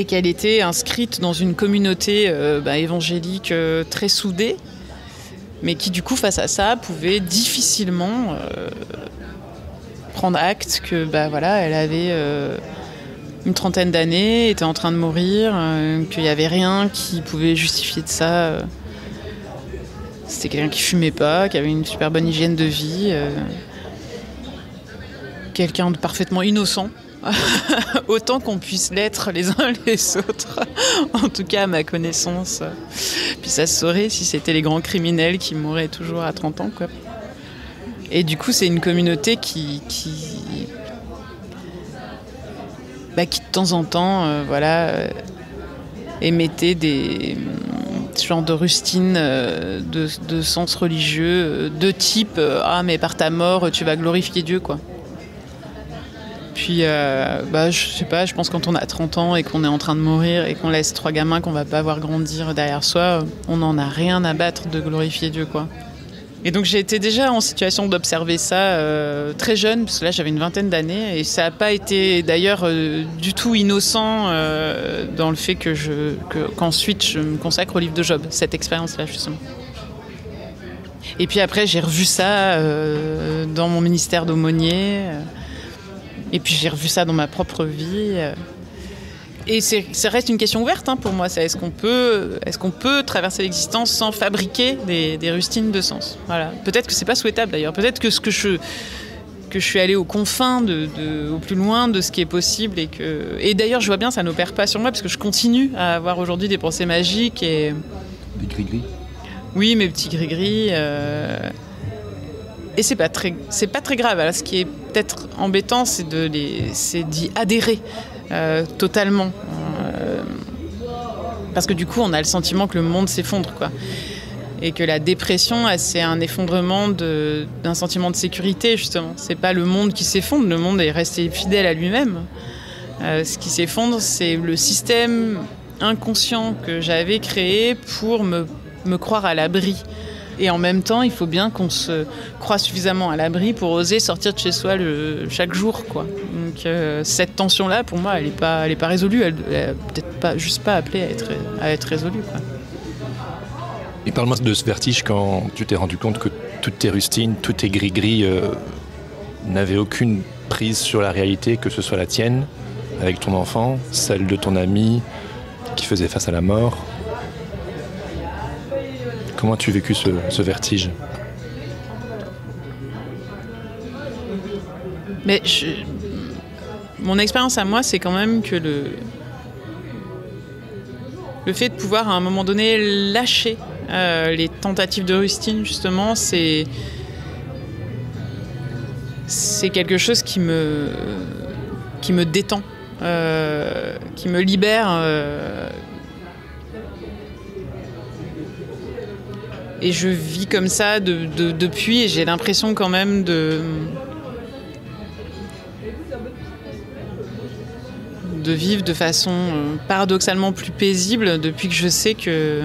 qu'elle était inscrite dans une communauté évangélique très soudée, mais qui du coup face à ça pouvait difficilement prendre acte que elle avait une 30aine d'années, était en train de mourir, qu'il n'y avait rien qui pouvait justifier de ça. C'était quelqu'un qui fumait pas, qui avait une super bonne hygiène de vie, quelqu'un de parfaitement innocent, autant qu'on puisse l'être les uns les autres, en tout cas à ma connaissance. Puis ça se saurait si c'était les grands criminels qui mouraient toujours à 30 ans, quoi. Et du coup, c'est une communauté qui de temps en temps, émettait ce genre de rustines de sens religieux, de type mais par ta mort, tu vas glorifier Dieu, quoi. Puis, je sais pas, je pense quand on a 30 ans et qu'on est en train de mourir et qu'on laisse 3 gamins qu'on va pas voir grandir derrière soi, on n'en a rien à battre de glorifier Dieu, quoi. Et donc j'ai été déjà en situation d'observer ça très jeune, parce que là j'avais une 20aine d'années, et ça n'a pas été d'ailleurs du tout innocent dans le fait qu'ensuite je me consacre au livre de Job, cette expérience-là justement. Et puis après j'ai revu ça dans mon ministère d'aumônier, et puis j'ai revu ça dans ma propre vie. Et ça reste une question ouverte pour moi. Est-ce qu'on peut traverser l'existence sans fabriquer des rustines de sens ? Voilà. Peut-être que c'est pas souhaitable d'ailleurs. Peut-être que je suis allée aux confins, au plus loin de ce qui est possible. Et d'ailleurs, je vois bien, ça n'opère pas sur moi parce que je continue à avoir aujourd'hui des pensées magiques. Des gris-gris ? Oui, mes petits gris-gris. Et c'est pas très grave. Alors, ce qui est peut-être embêtant, c'est d'y adhérer. Totalement, parce que du coup on a le sentiment que le monde s'effondre, quoi, et que la dépression c'est un effondrement d'un sentiment de sécurité, justement. C'est pas le monde qui s'effondre, le monde est resté fidèle à lui-même. Ce qui s'effondre, c'est le système inconscient que j'avais créé pour me croire à l'abri. Et en même temps, il faut bien qu'on se croie suffisamment à l'abri pour oser sortir de chez soi chaque jour, quoi. Donc cette tension-là, pour moi, elle est pas résolue. Elle est peut-être juste pas appelée à être résolue, quoi. Et parle-moi de ce vertige quand tu t'es rendu compte que toutes tes rustines, tous tes gris-gris n'avaient aucune prise sur la réalité, que ce soit la tienne, avec ton enfant, celle de ton ami qui faisait face à la mort. Comment as-tu vécu ce vertige ? Mais mon expérience à moi, c'est quand même que le fait de pouvoir à un moment donné lâcher les tentatives de rustine, justement, c'est quelque chose qui me détend, qui me libère. Et je vis comme ça depuis, et j'ai l'impression quand même de vivre de façon paradoxalement plus paisible depuis que je sais qu'il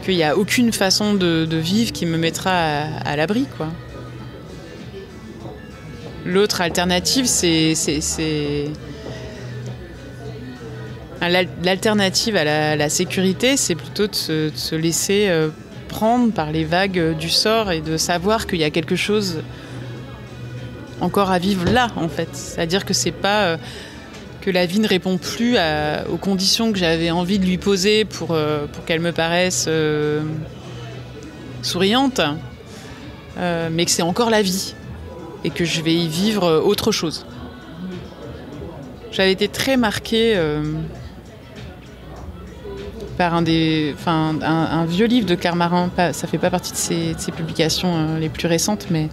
n'y a aucune façon de vivre qui me mettra à l'abri, quoi. L'autre alternative, l'alternative à la sécurité, c'est plutôt de se laisser prendre par les vagues du sort et de savoir qu'il y a quelque chose encore à vivre là, en fait. C'est-à-dire que c'est pas que la vie ne répond plus aux conditions que j'avais envie de lui poser pour qu'elle me paraisse souriante, mais que c'est encore la vie et que je vais y vivre autre chose. J'avais été très marquée par un vieux livre de Claire Marin. Ça fait pas partie de ses publications les plus récentes, mais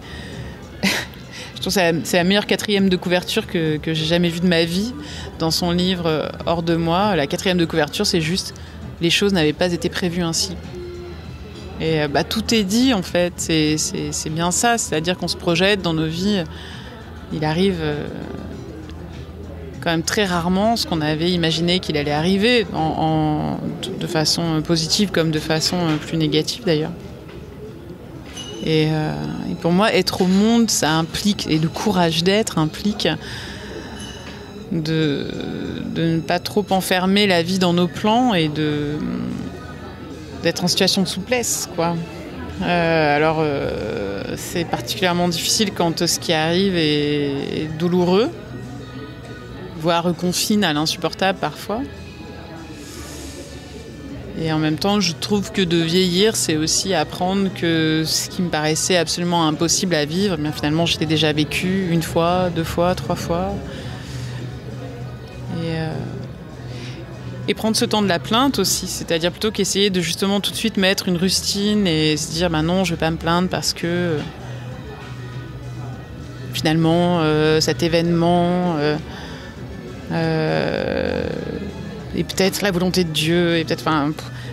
je trouve que c'est la meilleure 4e de couverture que j'ai jamais vue de ma vie. Dans son livre Hors de moi, la 4e de couverture, c'est juste « Les choses n'avaient pas été prévues ainsi ». Et tout est dit, en fait. C'est bien ça. C'est-à-dire qu'on se projette dans nos vies. Il arrive quand même très rarement ce qu'on avait imaginé qu'il allait arriver, de façon positive comme de façon plus négative, d'ailleurs. Et pour moi, être au monde, ça implique, et le courage d'être implique de ne pas trop enfermer la vie dans nos plans et d'être en situation de souplesse, quoi. C'est particulièrement difficile quand ce qui arrive est douloureux, voire confine à l'insupportable parfois. Et en même temps, je trouve que de vieillir, c'est aussi apprendre que ce qui me paraissait absolument impossible à vivre, bien finalement, je l'ai déjà vécu 1 fois, 2 fois, 3 fois. Et prendre ce temps de la plainte aussi, c'est-à-dire plutôt qu'essayer de justement tout de suite mettre une rustine et se dire non, je vais pas me plaindre parce que finalement cet événement et peut-être la volonté de Dieu, et peut-être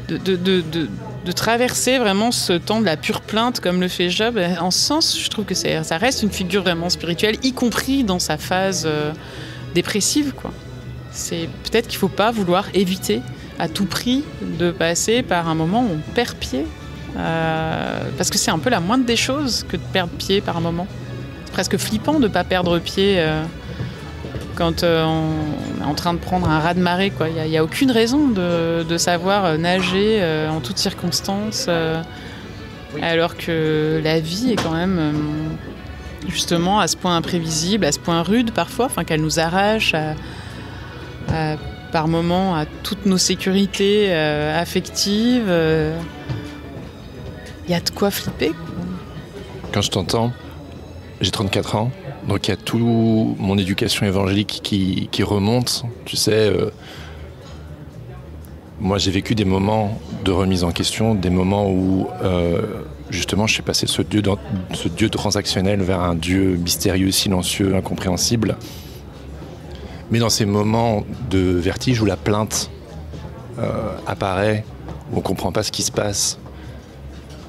de traverser vraiment ce temps de la pure plainte comme le fait Job. En ce sens, je trouve que ça reste une figure vraiment spirituelle, y compris dans sa phase dépressive, quoi. C'est peut-être qu'il ne faut pas vouloir éviter à tout prix de passer par un moment où on perd pied, parce que c'est un peu la moindre des choses que de perdre pied par un moment. C'est presque flippant de ne pas perdre pied quand on est en train de prendre un raz-de-marée, quoi. Il n'y a aucune raison de savoir nager en toutes circonstances, alors que la vie est quand même justement à ce point imprévisible, à ce point rude parfois, qu'elle nous arrache par moments à toutes nos sécurités affectives. Il y a de quoi flipper, quoi. Quand je t'entends, j'ai 34 ans, donc il y a toute mon éducation évangélique qui remonte. Tu sais, moi j'ai vécu des moments de remise en question, des moments où justement je suis passé de ce Dieu transactionnel vers un Dieu mystérieux, silencieux, incompréhensible. Mais dans ces moments de vertige où la plainte apparaît, où on ne comprend pas ce qui se passe,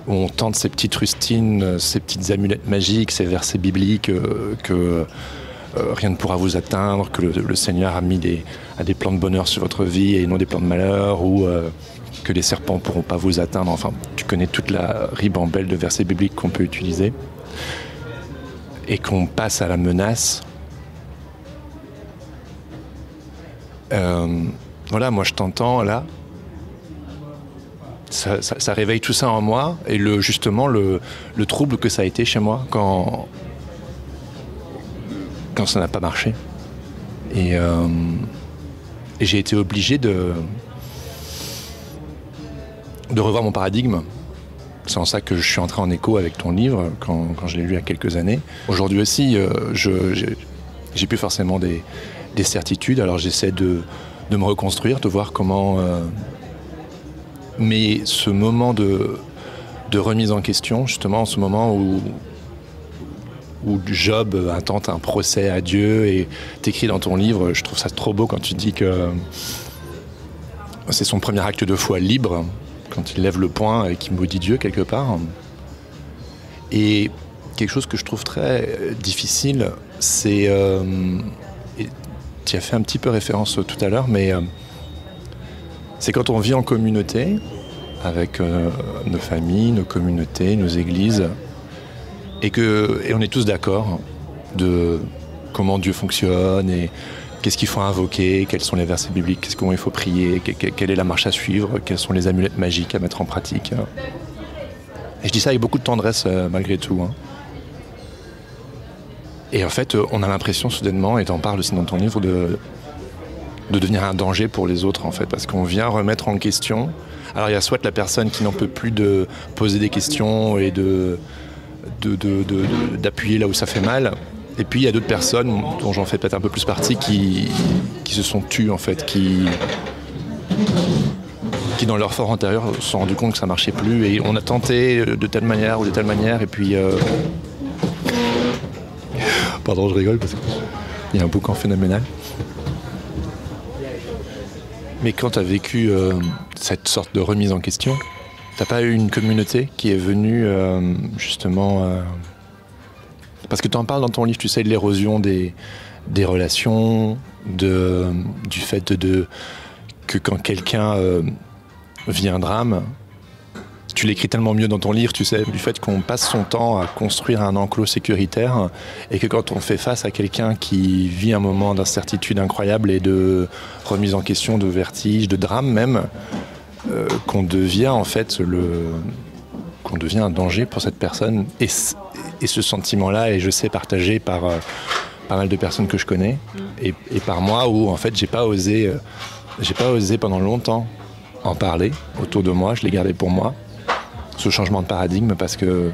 où on tente ces petites rustines, ces petites amulettes magiques, ces versets bibliques que rien ne pourra vous atteindre, que le Seigneur a mis des plans de bonheur sur votre vie et non des plans de malheur, ou que les serpents ne pourront pas vous atteindre. Enfin, tu connais toute la ribambelle de versets bibliques qu'on peut utiliser. Et qu'on passe à la menace. Voilà, moi je t'entends là. Ça réveille tout ça en moi, et justement le trouble que ça a été chez moi quand ça n'a pas marché. Et j'ai été obligé de revoir mon paradigme. C'est en ça que je suis entré en écho avec ton livre quand je l'ai lu il y a quelques années. Aujourd'hui aussi, j'ai plus forcément des certitudes, alors j'essaie de me reconstruire, de voir comment... Mais ce moment de remise en question, justement, ce moment où Job intente un procès à Dieu, et t'écris dans ton livre, je trouve ça trop beau quand tu dis que c'est son premier acte de foi libre, quand il lève le poing et qu'il maudit Dieu quelque part. Et quelque chose que je trouve très difficile, c'est... et tu as fait un petit peu référence tout à l'heure, mais... c'est quand on vit en communauté, avec nos familles, nos communautés, nos églises, et on est tous d'accord de comment Dieu fonctionne et qu'est-ce qu'il faut invoquer, quels sont les versets bibliques, comment il faut prier, quelle est la marche à suivre, quelles sont les amulettes magiques à mettre en pratique. Et je dis ça avec beaucoup de tendresse malgré tout. Et en fait, on a l'impression soudainement, et t'en parles aussi dans ton livre, de devenir un danger pour les autres, en fait, parce qu'on vient remettre en question. Alors il y a soit la personne qui n'en peut plus de poser des questions et d'appuyer là où ça fait mal, et puis il y a d'autres personnes, dont j'en fais peut-être un peu plus partie, qui se sont tues, en fait, qui dans leur fort intérieur se sont rendus compte que ça marchait plus, et on a tenté de telle manière ou de telle manière, et puis... Pardon, je rigole, parce qu'il y a un boucan phénoménal. Mais quand tu as vécu cette sorte de remise en question, t'as pas eu une communauté qui est venue justement... Parce que tu en parles dans ton livre, tu sais, de l'érosion des relations, du fait que quand quelqu'un vit un drame, tu l'écris tellement mieux dans ton livre, tu sais, du fait qu'on passe son temps à construire un enclos sécuritaire et que quand on fait face à quelqu'un qui vit un moment d'incertitude incroyable et de remise en question, de vertige, de drame même, qu'on devient en fait qu'on devient un danger pour cette personne. Et ce sentiment-là est, je sais, partagé par pas mal de personnes que je connais et par moi, où en fait j'ai pas osé pendant longtemps en parler autour de moi, je l'ai gardé pour moi, ce changement de paradigme, parce que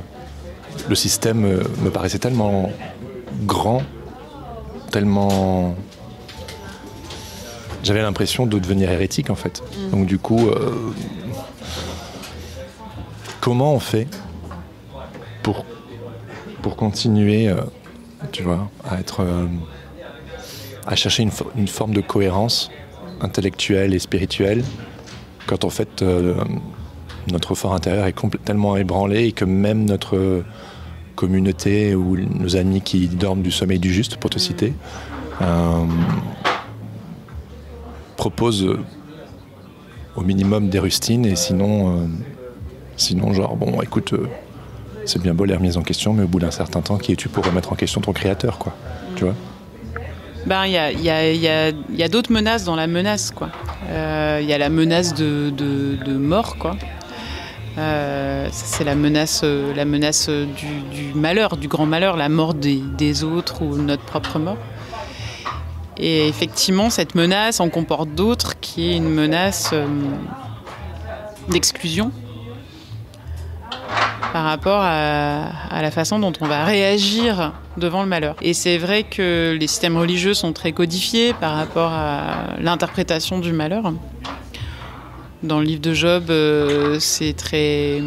le système me paraissait tellement grand, tellement... J'avais l'impression de devenir hérétique, en fait. Donc du coup, comment on fait pour continuer, tu vois, à chercher une forme de cohérence intellectuelle et spirituelle, quand en fait notre fort intérieur est tellement ébranlé et que même notre communauté ou nos amis qui dorment du sommeil du juste, pour te citer, proposent au minimum des rustines, et sinon genre, bon, écoute, c'est bien beau les remises en question, mais au bout d'un certain temps, qui es-tu pour remettre en question ton créateur, quoi, tu vois? Ben, y a d'autres menaces dans la menace, quoi. Y a la menace de mort, quoi. C'est la menace du malheur, du grand malheur, la mort des autres ou notre propre mort. Et effectivement, cette menace en comporte d'autres, qui est une menace d'exclusion par rapport à la façon dont on va réagir devant le malheur. Et c'est vrai que les systèmes religieux sont très codifiés par rapport à l'interprétation du malheur. Dans le livre de Job, c'est très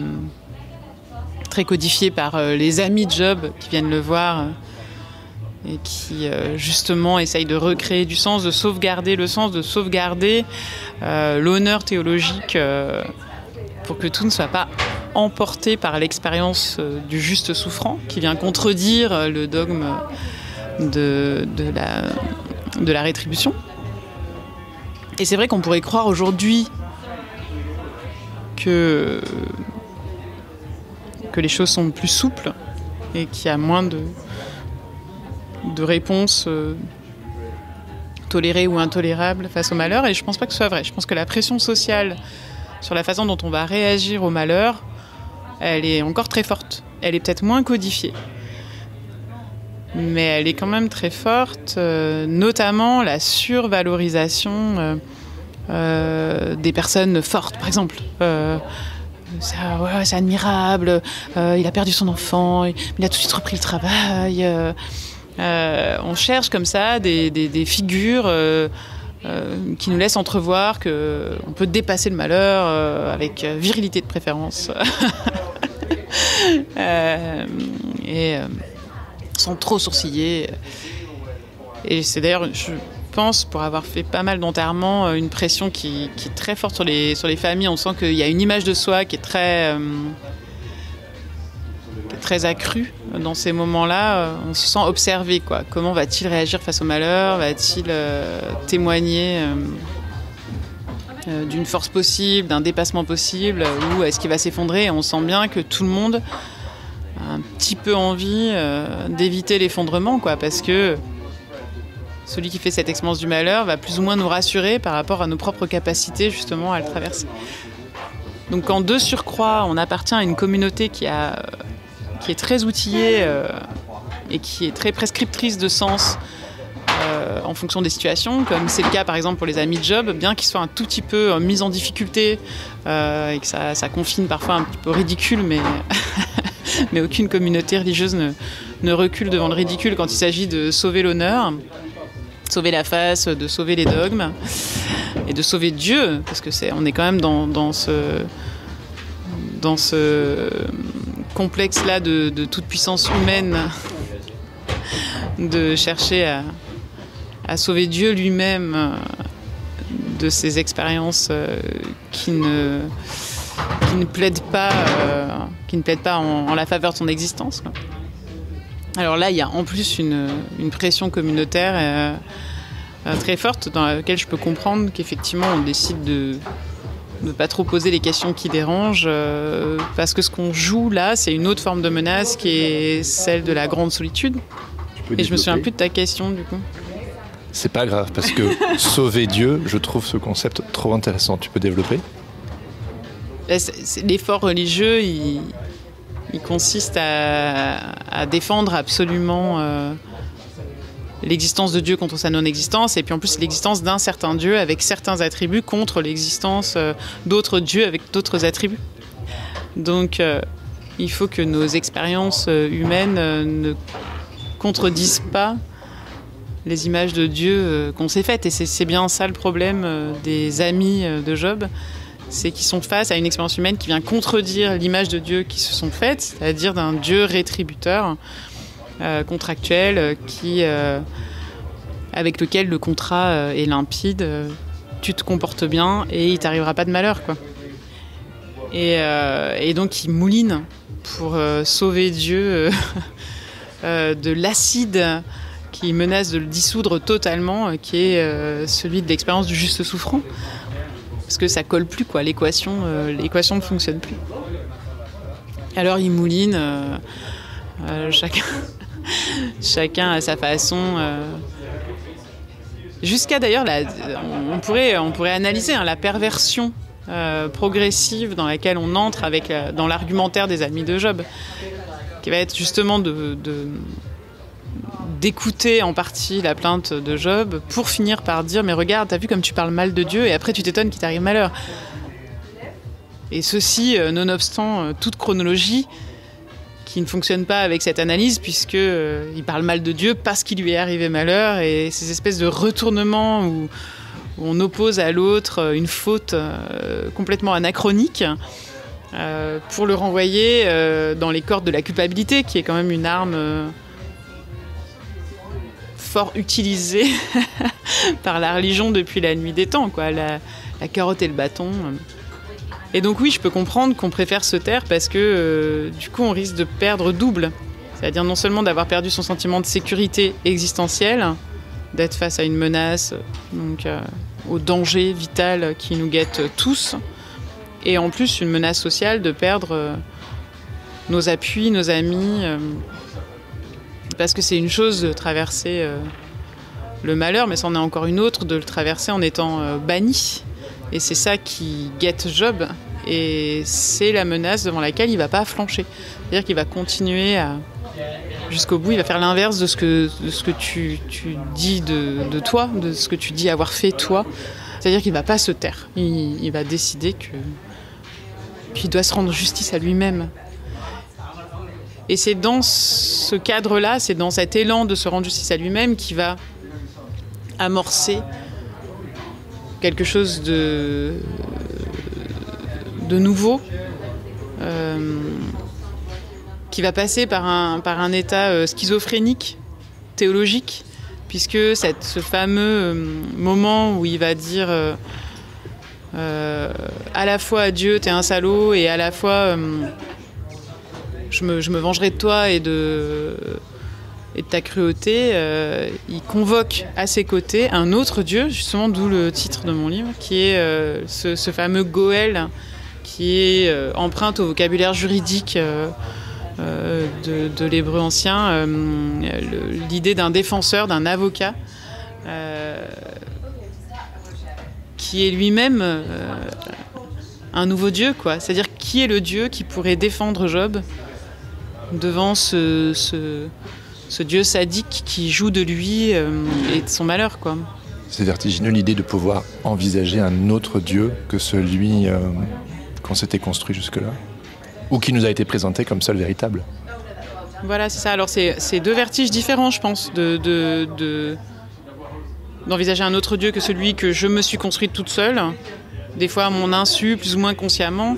codifié par les amis de Job qui viennent le voir et qui justement essayent de recréer du sens, de sauvegarder le sens, de sauvegarder l'honneur théologique pour que tout ne soit pas emporté par l'expérience du juste souffrant, qui vient contredire le dogme de la rétribution. Et c'est vrai qu'on pourrait croire aujourd'hui que les choses sont plus souples et qu'il y a moins de réponses tolérées ou intolérables face au malheur. Et je ne pense pas que ce soit vrai. Je pense que la pression sociale sur la façon dont on va réagir au malheur, elle est encore très forte. Elle est peut-être moins codifiée, mais elle est quand même très forte, notamment la survalorisation des personnes fortes, par exemple. C'est admirable, il a perdu son enfant, il a tout de suite repris le travail. On cherche comme ça des figures qui nous laissent entrevoir qu'on peut dépasser le malheur avec virilité de préférence. Et sans trop sourciller. Et c'est d'ailleurs, je pense, pour avoir fait pas mal d'enterrements, une pression qui est très forte sur les familles. On sent qu'il y a une image de soi qui est très accrue dans ces moments-là. On se sent observé, quoi. Comment va-t-il réagir face au malheur? Va-t-il témoigner d'une force possible, d'un dépassement possible, ou est-ce qu'il va s'effondrer? Et on sent bien que tout le monde un petit peu envie d'éviter l'effondrement, quoi, parce que celui qui fait cette expérience du malheur va plus ou moins nous rassurer par rapport à nos propres capacités justement à le traverser. Donc quand de surcroît on appartient à une communauté qui est très outillée et qui est très prescriptrice de sens en fonction des situations, comme c'est le cas par exemple pour les amis de Job, bien qu'ils soient un tout petit peu mis en difficulté et que ça confine parfois un petit peu au ridicule, mais aucune communauté religieuse ne recule devant le ridicule quand il s'agit de sauver l'honneur, sauver la face, de sauver les dogmes et de sauver Dieu, parce que on est quand même dans ce complexe-là de toute puissance humaine, de chercher à sauver Dieu lui-même de ces expériences qui ne plaident pas en la faveur de son existence, quoi. Alors là, il y a en plus une pression communautaire très forte dans laquelle je peux comprendre qu'effectivement on décide de ne pas trop poser les questions qui dérangent parce que ce qu'on joue là, c'est une autre forme de menace qui est celle de la grande solitude. Et je me souviens plus de ta question du coup. C'est pas grave parce que sauver Dieu, je trouve ce concept trop intéressant. Tu peux développer ? L'effort religieux, il consiste à défendre absolument l'existence de Dieu contre sa non-existence, et puis en plus l'existence d'un certain Dieu avec certains attributs contre l'existence d'autres dieux avec d'autres attributs. Donc il faut que nos expériences humaines ne contredisent pas les images de Dieu qu'on s'est faites. Et c'est bien ça le problème des amis de Job, c'est qu'ils sont face à une expérience humaine qui vient contredire l'image de Dieu qu'ils se sont faites, c'est-à-dire d'un Dieu rétributeur, contractuel, avec lequel le contrat est limpide, tu te comportes bien et il t'arrivera pas de malheur, quoi. Et donc ils moulinent pour sauver Dieu de l'acide qui menace de le dissoudre totalement, qui est celui de l'expérience du juste souffrant. Parce que ça colle plus, quoi. L'équation ne fonctionne plus. Alors ils moulinent, chacun à sa façon. Jusqu'à d'ailleurs, on pourrait analyser la perversion progressive dans laquelle on entre dans l'argumentaire des amis de Job, qui va être justement d'écouter en partie la plainte de Job pour finir par dire « Mais regarde, t'as vu comme tu parles mal de Dieu et après tu t'étonnes qu'il t'arrive malheur. » Et ceci, nonobstant toute chronologie qui ne fonctionne pas avec cette analyse, puisqu'il parle mal de Dieu parce qu'il lui est arrivé malheur, et ces espèces de retournements où on oppose à l'autre une faute complètement anachronique pour le renvoyer dans les cordes de la culpabilité, qui est quand même une arme fort utilisée par la religion depuis la nuit des temps, quoi, la carotte et le bâton. Et donc oui, je peux comprendre qu'on préfère se taire parce que du coup on risque de perdre double. C'est-à-dire non seulement d'avoir perdu son sentiment de sécurité existentielle, d'être face à une menace, donc au danger vital qui nous guette tous, et en plus une menace sociale de perdre nos appuis, nos amis, parce que c'est une chose de traverser le malheur, mais c'en est encore une autre de le traverser en étant banni. Et c'est ça qui guette Job, et c'est la menace devant laquelle il ne va pas flancher. C'est-à-dire qu'il va continuer jusqu'au bout, il va faire l'inverse de ce que tu dis de toi, de ce que tu dis avoir fait toi. C'est-à-dire qu'il ne va pas se taire. Il va décider qu'il doit se rendre justice à lui-même. Et c'est dans ce cadre-là, c'est dans cet élan de se rendre justice à lui-même qu'il va amorcer quelque chose de nouveau, qui va passer par un état schizophrénique, théologique, puisque ce fameux moment où il va dire à la fois à Dieu t'es un salaud, et à la fois je me vengerai de toi et de ta cruauté, il convoque à ses côtés un autre Dieu, justement d'où le titre de mon livre, qui est ce fameux Goël, qui est empreinte au vocabulaire juridique de l'hébreu ancien, l'idée d'un défenseur, d'un avocat, qui est lui-même un nouveau Dieu, quoi. C'est-à-dire, qui est le Dieu qui pourrait défendre Job devant ce Dieu sadique qui joue de lui et de son malheur, quoi. C'est vertigineux l'idée de pouvoir envisager un autre Dieu que celui qu'on s'était construit jusque-là, ou qui nous a été présenté comme seul véritable. Voilà, c'est ça. Alors c'est deux vertiges différents, je pense, d'envisager un autre Dieu que celui que je me suis construite toute seule, des fois à mon insu, plus ou moins consciemment,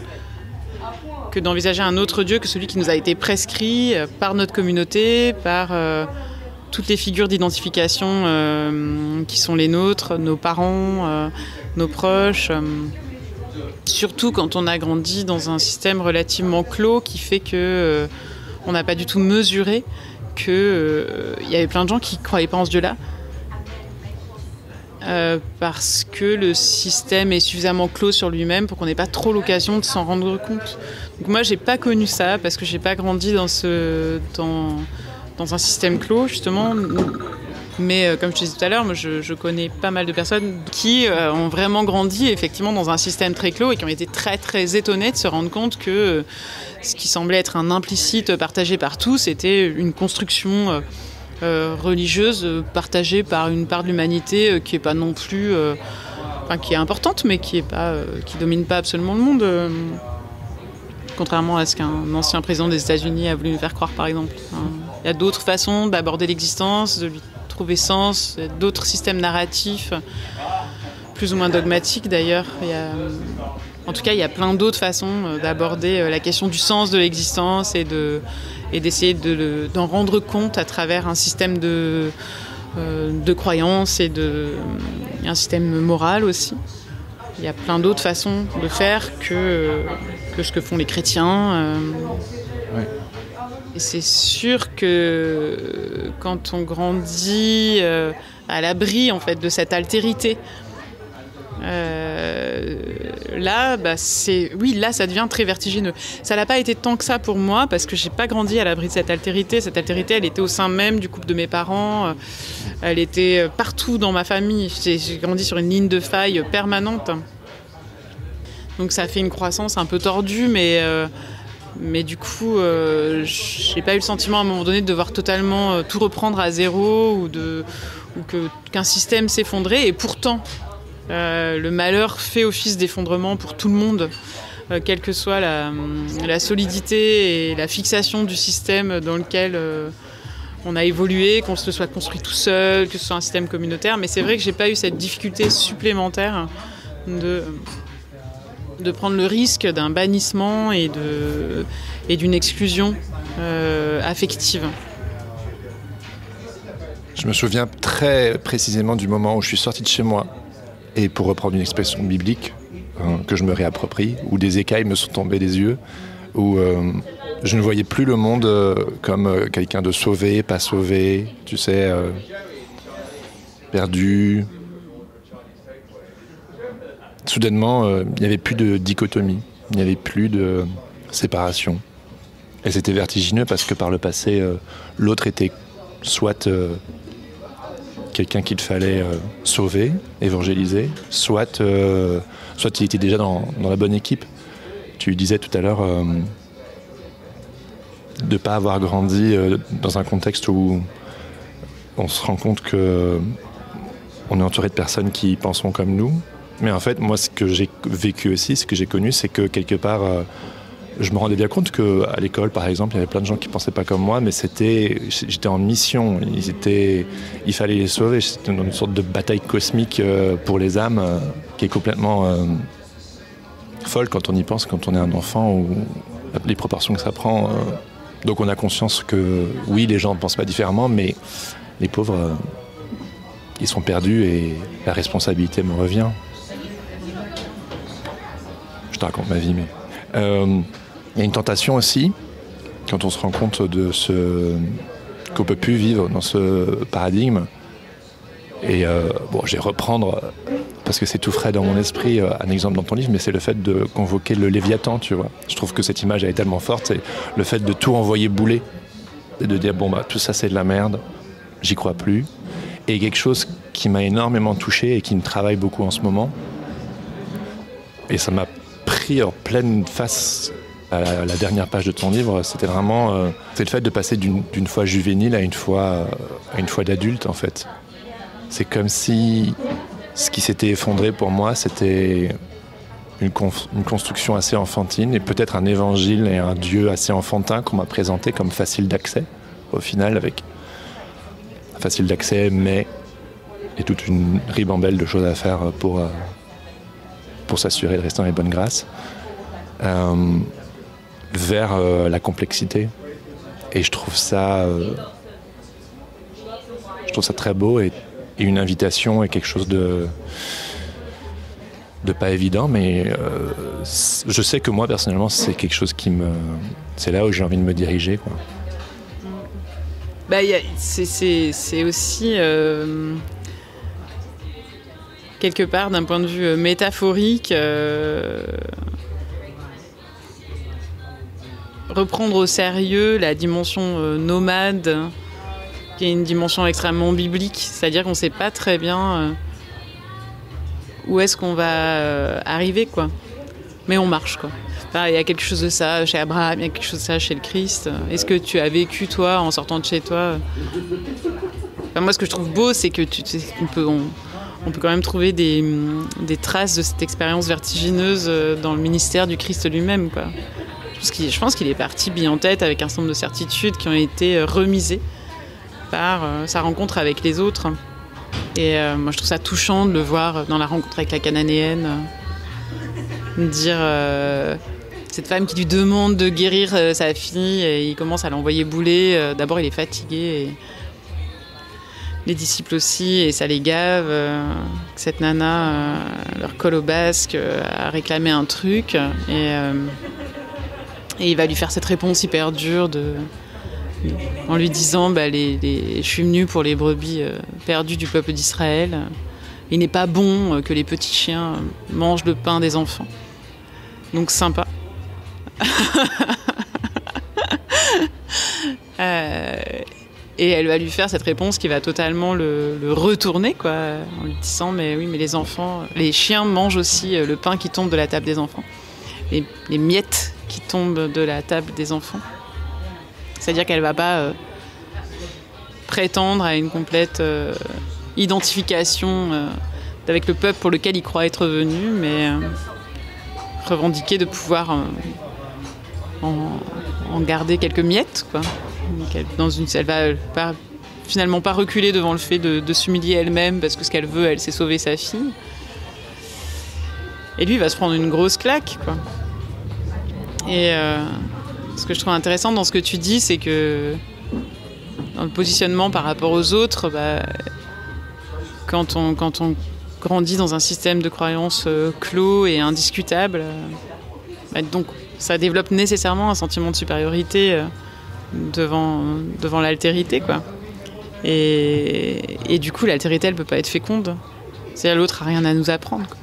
que d'envisager un autre Dieu que celui qui nous a été prescrit par notre communauté, par toutes les figures d'identification qui sont les nôtres, nos parents, nos proches. Surtout quand on a grandi dans un système relativement clos qui fait que on n'a pas du tout mesuré qu'il y avait plein de gens qui ne croyaient pas en ce Dieu-là. Parce que le système est suffisamment clos sur lui-même pour qu'on n'ait pas trop l'occasion de s'en rendre compte. Donc moi, j'ai pas connu ça parce que j'ai pas grandi dans un système clos, justement. Mais comme je te disais tout à l'heure, moi, je connais pas mal de personnes qui ont vraiment grandi effectivement dans un système très clos et qui ont été très très étonnées de se rendre compte que ce qui semblait être un implicite partagé par tous était une construction religieuse partagée par une part de l'humanité qui est pas non plus, qui est importante, mais qui domine pas absolument le monde, contrairement à ce qu'un ancien président des États-Unis a voulu nous faire croire, par exemple. Il y a d'autres façons d'aborder l'existence, de lui trouver sens, d'autres systèmes narratifs, plus ou moins dogmatiques d'ailleurs. En tout cas, il y a plein d'autres façons d'aborder la question du sens de l'existence et d'essayer d'en rendre compte à travers un système de croyances et un système moral aussi. Il y a plein d'autres façons de faire que ce que font les chrétiens. Ouais. Et c'est sûr que quand on grandit à l'abri en fait, de cette altérité, là, ça devient très vertigineux. Ça n'a pas été tant que ça pour moi parce que j'ai pas grandi à l'abri de cette altérité. Cette altérité, elle était au sein même du couple de mes parents. Elle était partout dans ma famille. J'ai grandi sur une ligne de faille permanente. Donc ça fait une croissance un peu tordue, mais du coup, j'ai pas eu le sentiment à un moment donné de devoir totalement tout reprendre à zéro ou qu'un système s'effondrait. Et pourtant, le malheur fait office d'effondrement pour tout le monde, quelle que soit la solidité et la fixation du système dans lequel on a évolué, qu'on se soit construit tout seul, que ce soit un système communautaire. Mais c'est vrai que j'ai pas eu cette difficulté supplémentaire de prendre le risque d'un bannissement et d'une exclusion affective. Je me souviens très précisément du moment où je suis sorti de chez moi et, pour reprendre une expression biblique que je me réapproprie, où des écailles me sont tombées des yeux, où je ne voyais plus le monde comme quelqu'un de sauvé, pas sauvé, tu sais, perdu. Soudainement, il n'y avait plus de dichotomie, il n'y avait plus de séparation. Et c'était vertigineux parce que par le passé, l'autre était soit quelqu'un qu'il fallait sauver, évangéliser, soit il était déjà dans la bonne équipe. Tu disais tout à l'heure de ne pas avoir grandi dans un contexte où on se rend compte qu'on est entouré de personnes qui penseront comme nous. Mais en fait, moi, ce que j'ai vécu aussi, ce que j'ai connu, c'est que quelque part, je me rendais bien compte qu'à l'école, par exemple, il y avait plein de gens qui ne pensaient pas comme moi, mais j'étais en mission, il fallait les sauver. C'était une sorte de bataille cosmique pour les âmes qui est complètement folle quand on y pense, quand on est un enfant, ou les proportions que ça prend. Donc on a conscience que, oui, les gens ne pensent pas différemment, mais les pauvres, ils sont perdus et la responsabilité me revient. Je te raconte ma vie, mais... Il y a une tentation aussi, quand on se rend compte qu'on ne peut plus vivre dans ce paradigme. Et je vais reprendre parce que c'est tout frais dans mon esprit, un exemple dans ton livre, mais c'est le fait de convoquer le Léviathan, tu vois. Je trouve que cette image elle est tellement forte, c'est le fait de tout envoyer bouler, et de dire bon bah tout ça c'est de la merde, j'y crois plus. Et quelque chose qui m'a énormément touché et qui me travaille beaucoup en ce moment, et ça m'a pris en pleine face à la dernière page de ton livre, c'était vraiment c'est le fait de passer d'une foi juvénile à une foi d'adulte en fait. C'est comme si ce qui s'était effondré pour moi, c'était une construction assez enfantine et peut-être un évangile et un Dieu assez enfantin qu'on m'a présenté comme facile d'accès, au final, avec facile d'accès, mais et toute une ribambelle de choses à faire pour s'assurer de rester dans les bonnes grâces, vers la complexité. Et je trouve ça très beau et une invitation et quelque chose de pas évident, mais je sais que moi personnellement c'est quelque chose c'est là où j'ai envie de me diriger, quoi. Bah, c'est aussi quelque part d'un point de vue métaphorique reprendre au sérieux la dimension nomade, qui est une dimension extrêmement biblique, c'est-à-dire qu'on ne sait pas très bien où est-ce qu'on va arriver, quoi. Mais on marche, quoi. Enfin, il y a quelque chose de ça chez Abraham, il y a quelque chose de ça chez le Christ. Est-ce que tu as vécu, toi, en sortant de chez toi enfin, moi, ce que je trouve beau, c'est que on peut quand même trouver des traces de cette expérience vertigineuse dans le ministère du Christ lui-même, quoi. Je pense qu'il est parti bille en tête avec un certain nombre de certitudes qui ont été remisées par sa rencontre avec les autres. Et moi, je trouve ça touchant de le voir dans la rencontre avec la Cananéenne, dire cette femme qui lui demande de guérir sa fille, et il commence à l'envoyer bouler. D'abord, il est fatigué, et les disciples aussi, et ça les gave. Cette nana leur colle au basque, à réclamer un truc, et il va lui faire cette réponse hyper dure en lui disant je suis venu pour les brebis perdues du peuple d'Israël. Il n'est pas bon que les petits chiens mangent le pain des enfants. Donc sympa. Et elle va lui faire cette réponse qui va totalement le retourner, quoi, en lui disant mais oui, mais les chiens mangent aussi le pain qui tombe de la table des enfants, les miettes qui tombent de la table des enfants. C'est-à-dire qu'elle ne va pas prétendre à une complète identification avec le peuple pour lequel il croit être venu, mais revendiquer de pouvoir en garder quelques miettes, quoi. Elle va finalement pas reculer devant le fait de s'humilier elle-même, parce que ce qu'elle veut, elle, c'est sauver sa fille. Et lui, il va se prendre une grosse claque, quoi. Et ce que je trouve intéressant dans ce que tu dis, c'est que dans le positionnement par rapport aux autres, quand on grandit dans un système de croyances clos et indiscutable, donc ça développe nécessairement un sentiment de supériorité devant l'altérité, quoi. Et du coup, l'altérité, elle peut pas être féconde. C'est-à-dire l'autre a rien à nous apprendre, quoi.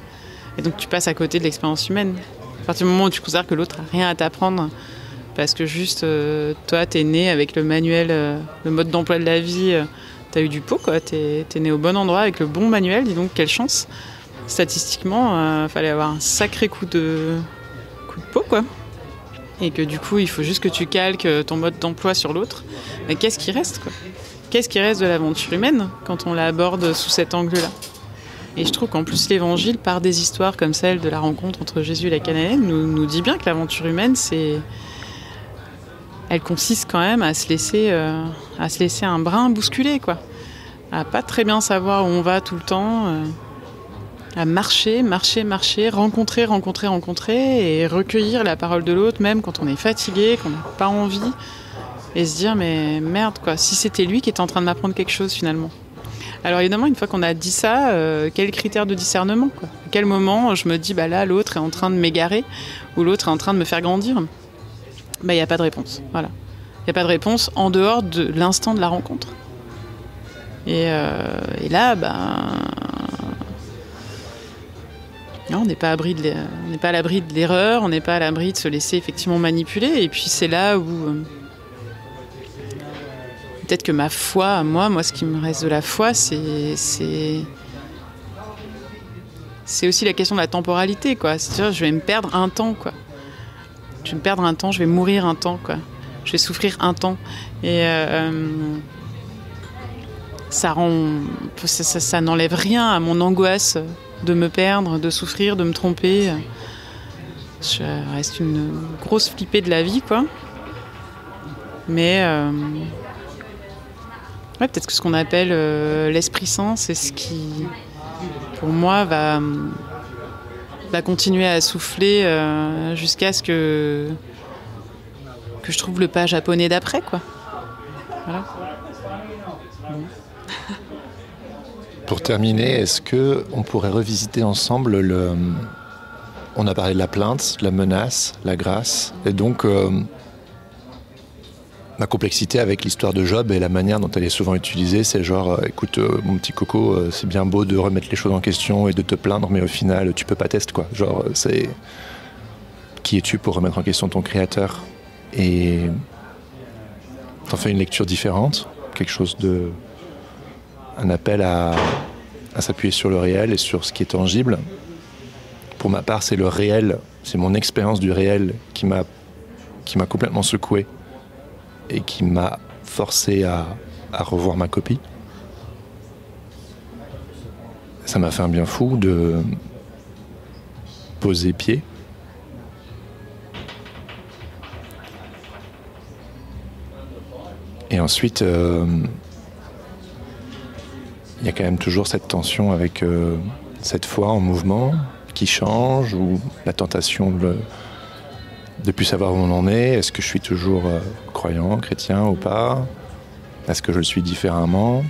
Et donc tu passes à côté de l'expérience humaine. À partir du moment où tu considères que l'autre a rien à t'apprendre, parce que juste toi, t'es né avec le manuel, le mode d'emploi de la vie, t'as eu du pot, quoi. T'es né au bon endroit avec le bon manuel, dis donc quelle chance. Statistiquement, fallait avoir un sacré coup de pot, quoi. Et que du coup, il faut juste que tu calques ton mode d'emploi sur l'autre. Mais qu'est-ce qui reste, quoi ? Qu'est-ce qui reste de l'aventure humaine quand on l'aborde sous cet angle-là ? Et je trouve qu'en plus, l'Évangile, par des histoires comme celle de la rencontre entre Jésus et la Cananéenne, nous dit bien que l'aventure humaine, elle consiste quand même à se laisser un brin bousculer, quoi. À pas très bien savoir où on va tout le temps, à marcher, rencontrer, et recueillir la parole de l'autre, même quand on est fatigué, qu'on n'a pas envie, et se dire, mais merde, quoi, si c'était lui qui était en train de m'apprendre quelque chose, finalement. Alors évidemment, une fois qu'on a dit ça, quel critère de discernement, quoi ? À quel moment je me dis, là, l'autre est en train de m'égarer, ou l'autre est en train de me faire grandir ? Il n'y a pas de réponse, voilà. Il n'y a pas de réponse en dehors de l'instant de la rencontre. Et là, Non, on n'est pas à l'abri de l'erreur, on n'est pas à l'abri de se laisser effectivement manipuler. Et puis c'est là où peut-être que ma foi, moi, ce qui me reste de la foi, c'est aussi la question de la temporalité, quoi. C'est-à-dire, je vais me perdre un temps, quoi. Je vais me perdre un temps, je vais mourir un temps, quoi. Je vais souffrir un temps. Et ça n'enlève rien à mon angoisse de me perdre, de souffrir, de me tromper. Je reste une grosse flippée de la vie, quoi. Mais peut-être que ce qu'on appelle l'Esprit Saint, c'est ce qui, pour moi, va continuer à souffler jusqu'à ce que je trouve le pas japonais d'après, quoi. Voilà. Pour terminer, est-ce qu'on pourrait revisiter ensemble on a parlé de la plainte, de la menace, la grâce, et donc ma complexité avec l'histoire de Job et la manière dont elle est souvent utilisée, c'est genre, écoute, mon petit coco, c'est bien beau de remettre les choses en question et de te plaindre, mais au final, tu peux pas tester, quoi. Genre, c'est... Qui es-tu pour remettre en question ton créateur? Et t'en fais une lecture différente, quelque chose de... un appel à s'appuyer sur le réel et sur ce qui est tangible. Pour ma part, c'est le réel, c'est mon expérience du réel qui m'a complètement secoué et qui m'a forcé à revoir ma copie. Ça m'a fait un bien fou de poser pied. Et ensuite, il y a quand même toujours cette tension avec cette foi en mouvement qui change, ou la tentation de plus savoir où on en est. Est-ce que je suis toujours croyant, chrétien ou pas? Est-ce que je le suis différemment?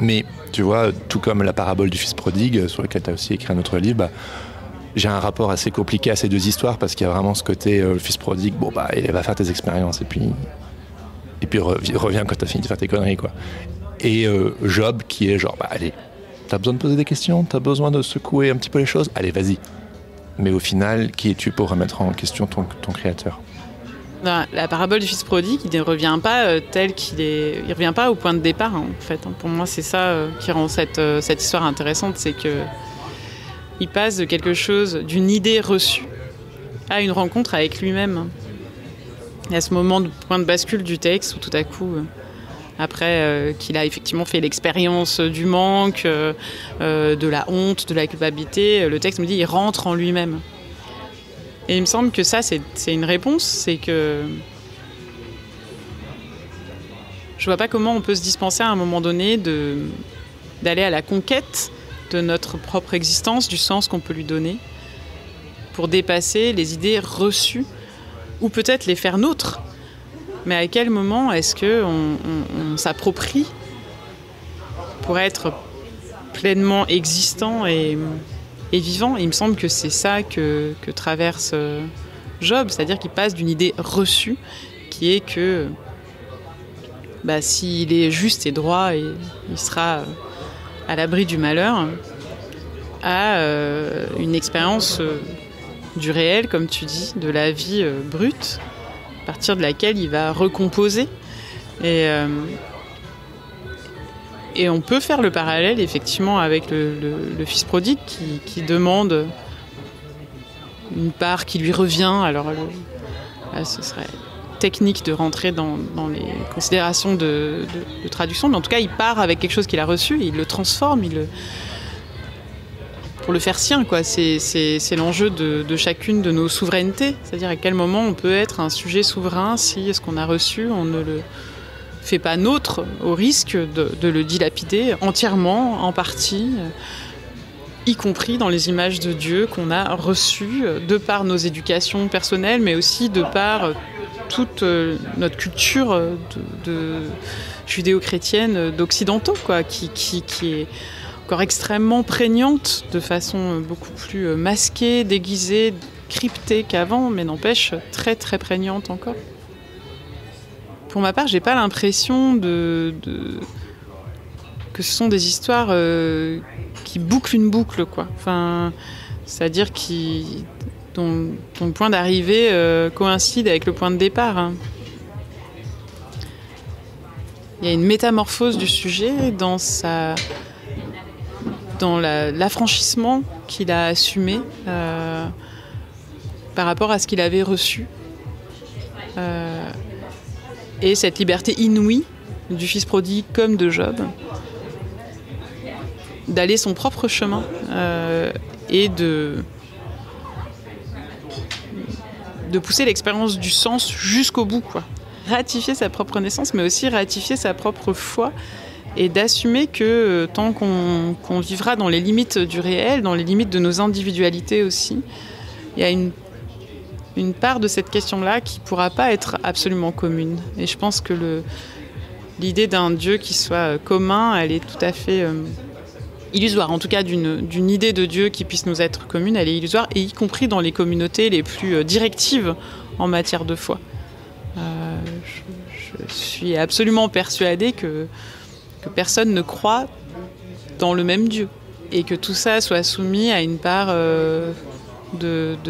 Mais tu vois, tout comme la parabole du fils prodigue, sur laquelle tu as aussi écrit un autre livre, j'ai un rapport assez compliqué à ces deux histoires, parce qu'il y a vraiment ce côté, le fils prodigue, il va faire tes expériences, et puis reviens quand tu as fini de faire tes conneries, quoi. Et Job qui est genre, allez, t'as besoin de poser des questions, t'as besoin de secouer un petit peu les choses, allez, vas-y. Mais au final, qui es-tu pour remettre en question ton créateur? La parabole du fils prodigue, il ne revient pas tel qu'il est. Il ne revient pas au point de départ, en fait. Pour moi, c'est ça qui rend cette histoire intéressante, c'est qu'il passe de quelque chose, d'une idée reçue, à une rencontre avec lui-même. Et à ce moment de point de bascule du texte, où tout à coup, après qu'il a effectivement fait l'expérience du manque, de la honte, de la culpabilité, le texte me dit il rentre en lui-même. Et il me semble que ça, c'est une réponse, c'est que je vois pas comment on peut se dispenser à un moment donné d'aller à la conquête de notre propre existence, du sens qu'on peut lui donner, pour dépasser les idées reçues, ou peut-être les faire nôtres. Mais à quel moment est-ce qu'on s'approprie pour être pleinement existant et vivant? Et il me semble que c'est ça que traverse Job, c'est-à-dire qu'il passe d'une idée reçue, qui est que s'il est juste et droit, il sera à l'abri du malheur, à une expérience du réel, comme tu dis, de la vie brute, à partir de laquelle il va recomposer. Et on peut faire le parallèle, effectivement, avec le fils prodigue qui demande une part qui lui revient. Alors là, ce serait technique de rentrer dans les considérations de traduction, mais en tout cas, il part avec quelque chose qu'il a reçu, et il le transforme, pour le faire sien, quoi. C'est l'enjeu de chacune de nos souverainetés. C'est-à-dire à quel moment on peut être un sujet souverain si ce qu'on a reçu, on ne le fait pas nôtre, au risque de le dilapider entièrement, en partie, y compris dans les images de Dieu qu'on a reçues de par nos éducations personnelles, mais aussi de par toute notre culture de judéo-chrétienne d'occidentaux, quoi, qui est encore extrêmement prégnante, de façon beaucoup plus masquée, déguisée, cryptée qu'avant, mais n'empêche très très prégnante encore. Pour ma part, j'ai pas l'impression que ce sont des histoires qui bouclent une boucle, quoi. Enfin, C'est-à-dire dont le point d'arrivée coïncide avec le point de départ. Hein. Il y a une métamorphose du sujet dans l'affranchissement qu'il a assumé par rapport à ce qu'il avait reçu. Et cette liberté inouïe du fils prodigue comme de Job, d'aller son propre chemin et de pousser l'expérience du sens jusqu'au bout, quoi. Ratifier sa propre naissance, mais aussi ratifier sa propre foi et d'assumer que tant qu'on vivra dans les limites du réel, dans les limites de nos individualités aussi, il y a une part de cette question-là qui ne pourra pas être absolument commune. Et je pense que l'idée d'un Dieu qui soit commun, elle est tout à fait illusoire. En tout cas, d'une idée de Dieu qui puisse nous être commune, elle est illusoire, et y compris dans les communautés les plus directives en matière de foi. Je suis absolument persuadée que personne ne croit dans le même Dieu et que tout ça soit soumis à une part de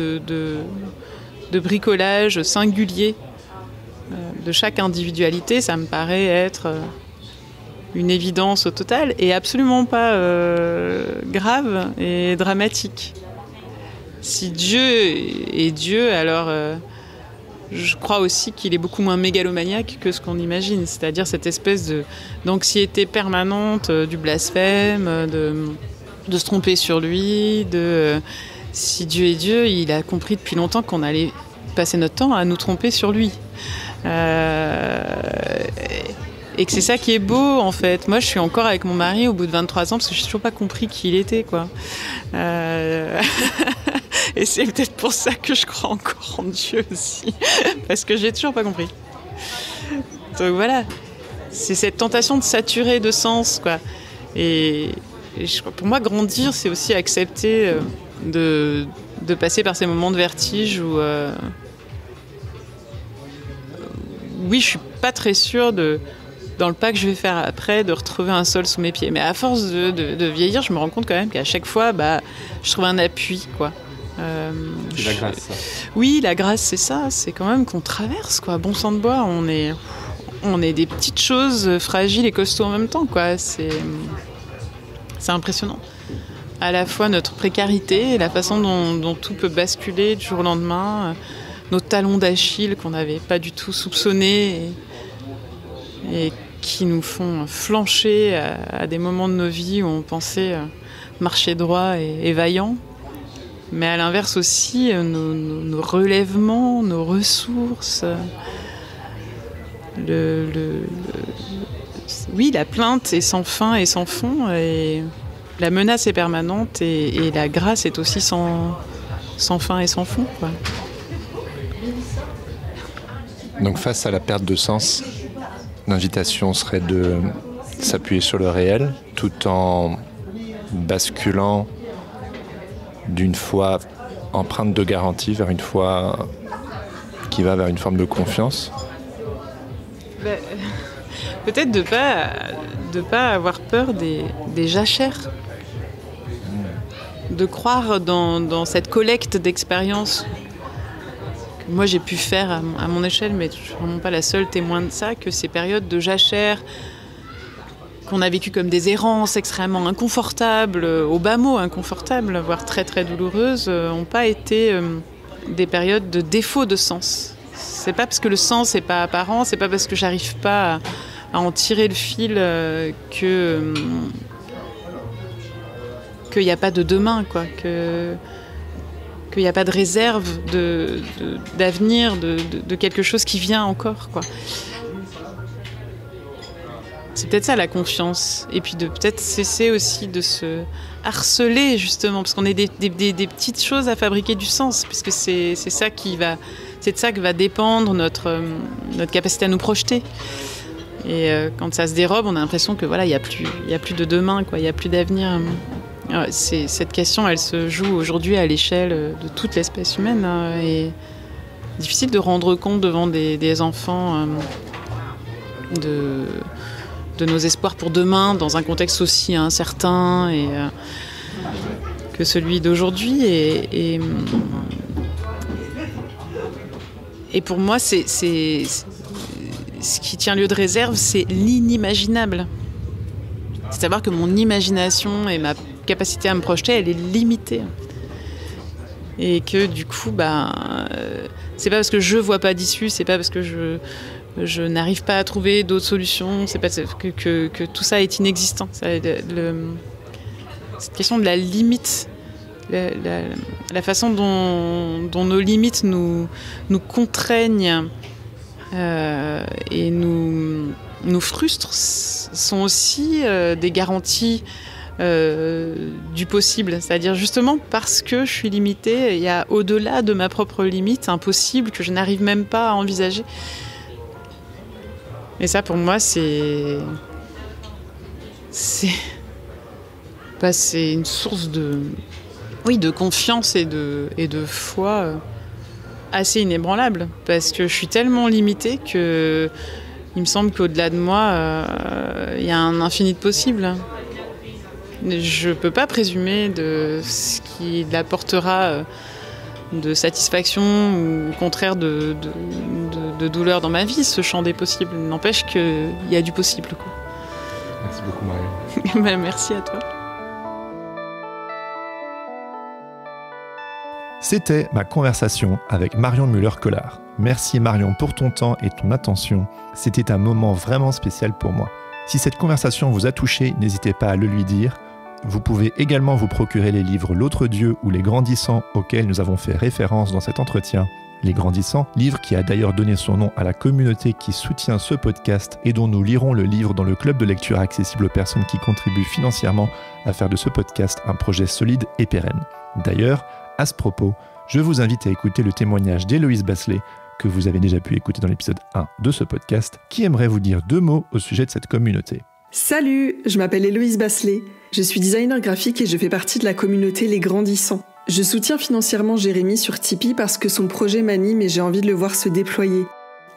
bricolage singulier de chaque individualité. Ça me paraît être une évidence totale et absolument pas grave et dramatique. Si Dieu est Dieu, alors je crois aussi qu'il est beaucoup moins mégalomaniaque que ce qu'on imagine, c'est-à-dire cette espèce d'anxiété permanente du blasphème, de se tromper sur lui, si Dieu est Dieu, il a compris depuis longtemps qu'on allait passer notre temps à nous tromper sur lui. Et que c'est ça qui est beau, en fait. Moi, je suis encore avec mon mari au bout de 23 ans parce que je n'ai toujours pas compris qui il était, quoi. Et c'est peut-être pour ça que je crois encore en Dieu aussi, parce que j'ai toujours pas compris. Donc voilà, c'est cette tentation de saturer de sens, quoi. Et pour moi, grandir, c'est aussi accepter de passer par ces moments de vertige où oui, je suis pas très sûre dans le pas que je vais faire après, de retrouver un sol sous mes pieds. Mais à force de vieillir, je me rends compte quand même qu'à chaque fois, je trouve un appui, quoi. C'est la grâce, ça. Oui, la grâce, c'est ça. C'est quand même qu'on traverse, quoi. Bon sang de bois, on est des petites choses fragiles et costauds en même temps, quoi. C'est impressionnant. À la fois notre précarité, la façon dont tout peut basculer du jour au lendemain, nos talons d'Achille qu'on n'avait pas du tout soupçonnés et qui nous font flancher à des moments de nos vies où on pensait marcher droit et vaillant. Mais à l'inverse aussi, nos relèvements, nos ressources, oui, la plainte est sans fin et sans fond, et la menace est permanente, et la grâce est aussi sans fin et sans fond, quoi. Donc face à la perte de sens, l'invitation serait de s'appuyer sur le réel tout en basculant d'une foi empreinte de garantie vers une foi qui va vers une forme de confiance. Peut-être de pas avoir peur des jachères, de croire dans cette collecte d'expériences que moi j'ai pu faire à mon échelle, mais je ne suis vraiment pas la seule témoin de ça, que ces périodes de jachères qu'on a vécues comme des errances extrêmement inconfortables, au bas mot inconfortables, voire très très douloureuses, n'ont pas été des périodes de défaut de sens. C'est pas parce que le sens n'est pas apparent, c'est pas parce que j'arrive pas à en tirer le fil qu'il n'y a pas de demain, quoi, qu'il n'y a pas de réserve d'avenir, de quelque chose qui vient encore, quoi. C'est peut-être ça la confiance, et puis de peut-être cesser aussi de se harceler, justement, parce qu'on est des petites choses à fabriquer du sens, puisque c'est de ça que va dépendre notre capacité à nous projeter. Et quand ça se dérobe, on a l'impression que voilà, il y a plus de demain, quoi, il y a plus d'avenir. Cette question, elle se joue aujourd'hui à l'échelle de toute l'espèce humaine, et difficile de rendre compte devant des enfants de nos espoirs pour demain dans un contexte aussi incertain. celui d'aujourd'hui. Et pour moi, c'est ce qui tient lieu de réserve, c'est l'inimaginable. C'est savoir que mon imagination et ma capacité à me projeter, elle est limitée. Et que du coup, c'est pas parce que je vois pas d'issue, c'est pas parce que je n'arrive pas à trouver d'autres solutions, c'est pas que tout ça est inexistant. Cette question de la limite, la façon dont nos limites nous contraignent et nous frustrent sont aussi des garanties du possible. C'est-à-dire justement parce que je suis limitée, il y a au-delà de ma propre limite un possible que je n'arrive même pas à envisager. Et ça pour moi c'est une source de confiance et de foi assez inébranlable, parce que je suis tellement limitée que il me semble qu'au-delà de moi, il y a un infini de possibles. Je ne peux pas présumer de ce qui apportera de satisfaction ou au contraire de douleur dans ma vie, ce champ des possibles. N'empêche qu'il y a du possible, quoi. Merci beaucoup, Marion. Merci à toi. C'était ma conversation avec Marion Müller-Collard. Merci Marion pour ton temps et ton attention. C'était un moment vraiment spécial pour moi. Si cette conversation vous a touché, n'hésitez pas à le lui dire. Vous pouvez également vous procurer les livres L'autre Dieu ou Les Grandissants auxquels nous avons fait référence dans cet entretien. Les Grandissants, livre qui a d'ailleurs donné son nom à la communauté qui soutient ce podcast et dont nous lirons le livre dans le club de lecture accessible aux personnes qui contribuent financièrement à faire de ce podcast un projet solide et pérenne. D'ailleurs, à ce propos, je vous invite à écouter le témoignage d'Héloïse Basselet, que vous avez déjà pu écouter dans l'épisode 1 de ce podcast, qui aimerait vous dire 2 mots au sujet de cette communauté. Salut, je m'appelle Héloïse Basselet. Je suis designer graphique et je fais partie de la communauté Les Grandissants. Je soutiens financièrement Jérémy sur Tipeee parce que son projet m'anime et j'ai envie de le voir se déployer.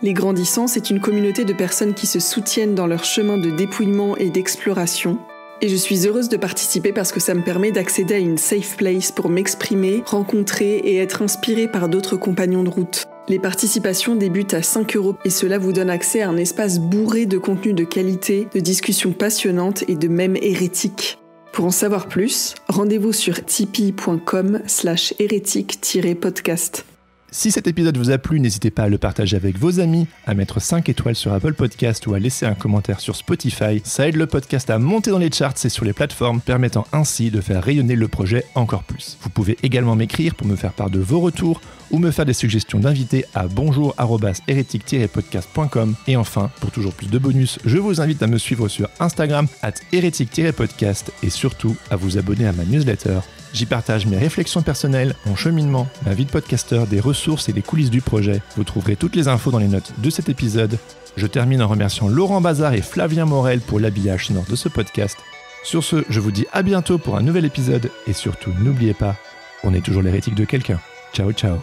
Les Grandissants, c'est une communauté de personnes qui se soutiennent dans leur chemin de dépouillement et d'exploration. Et je suis heureuse de participer parce que ça me permet d'accéder à une safe place pour m'exprimer, rencontrer et être inspirée par d'autres compagnons de route. Les participations débutent à 5 € et cela vous donne accès à un espace bourré de contenus de qualité, de discussions passionnantes et de mèmes hérétiques. Pour en savoir plus, rendez-vous sur tipeee.com/hérétique-podcast. Si cet épisode vous a plu, n'hésitez pas à le partager avec vos amis, à mettre 5 étoiles sur Apple Podcast ou à laisser un commentaire sur Spotify. Ça aide le podcast à monter dans les charts et sur les plateformes, permettant ainsi de faire rayonner le projet encore plus. Vous pouvez également m'écrire pour me faire part de vos retours ou me faire des suggestions d'invités à bonjour@hérétique-podcast.com. Et enfin, pour toujours plus de bonus, je vous invite à me suivre sur Instagram @hérétique-podcast et surtout à vous abonner à ma newsletter. J'y partage mes réflexions personnelles, mon cheminement, ma vie de podcasteur, des ressources et des coulisses du projet. Vous trouverez toutes les infos dans les notes de cet épisode. Je termine en remerciant Laurent Bazar et Flavien Morel pour l'habillage sonore de ce podcast. Sur ce, je vous dis à bientôt pour un nouvel épisode et surtout, n'oubliez pas, on est toujours l'hérétique de quelqu'un. Ciao, ciao.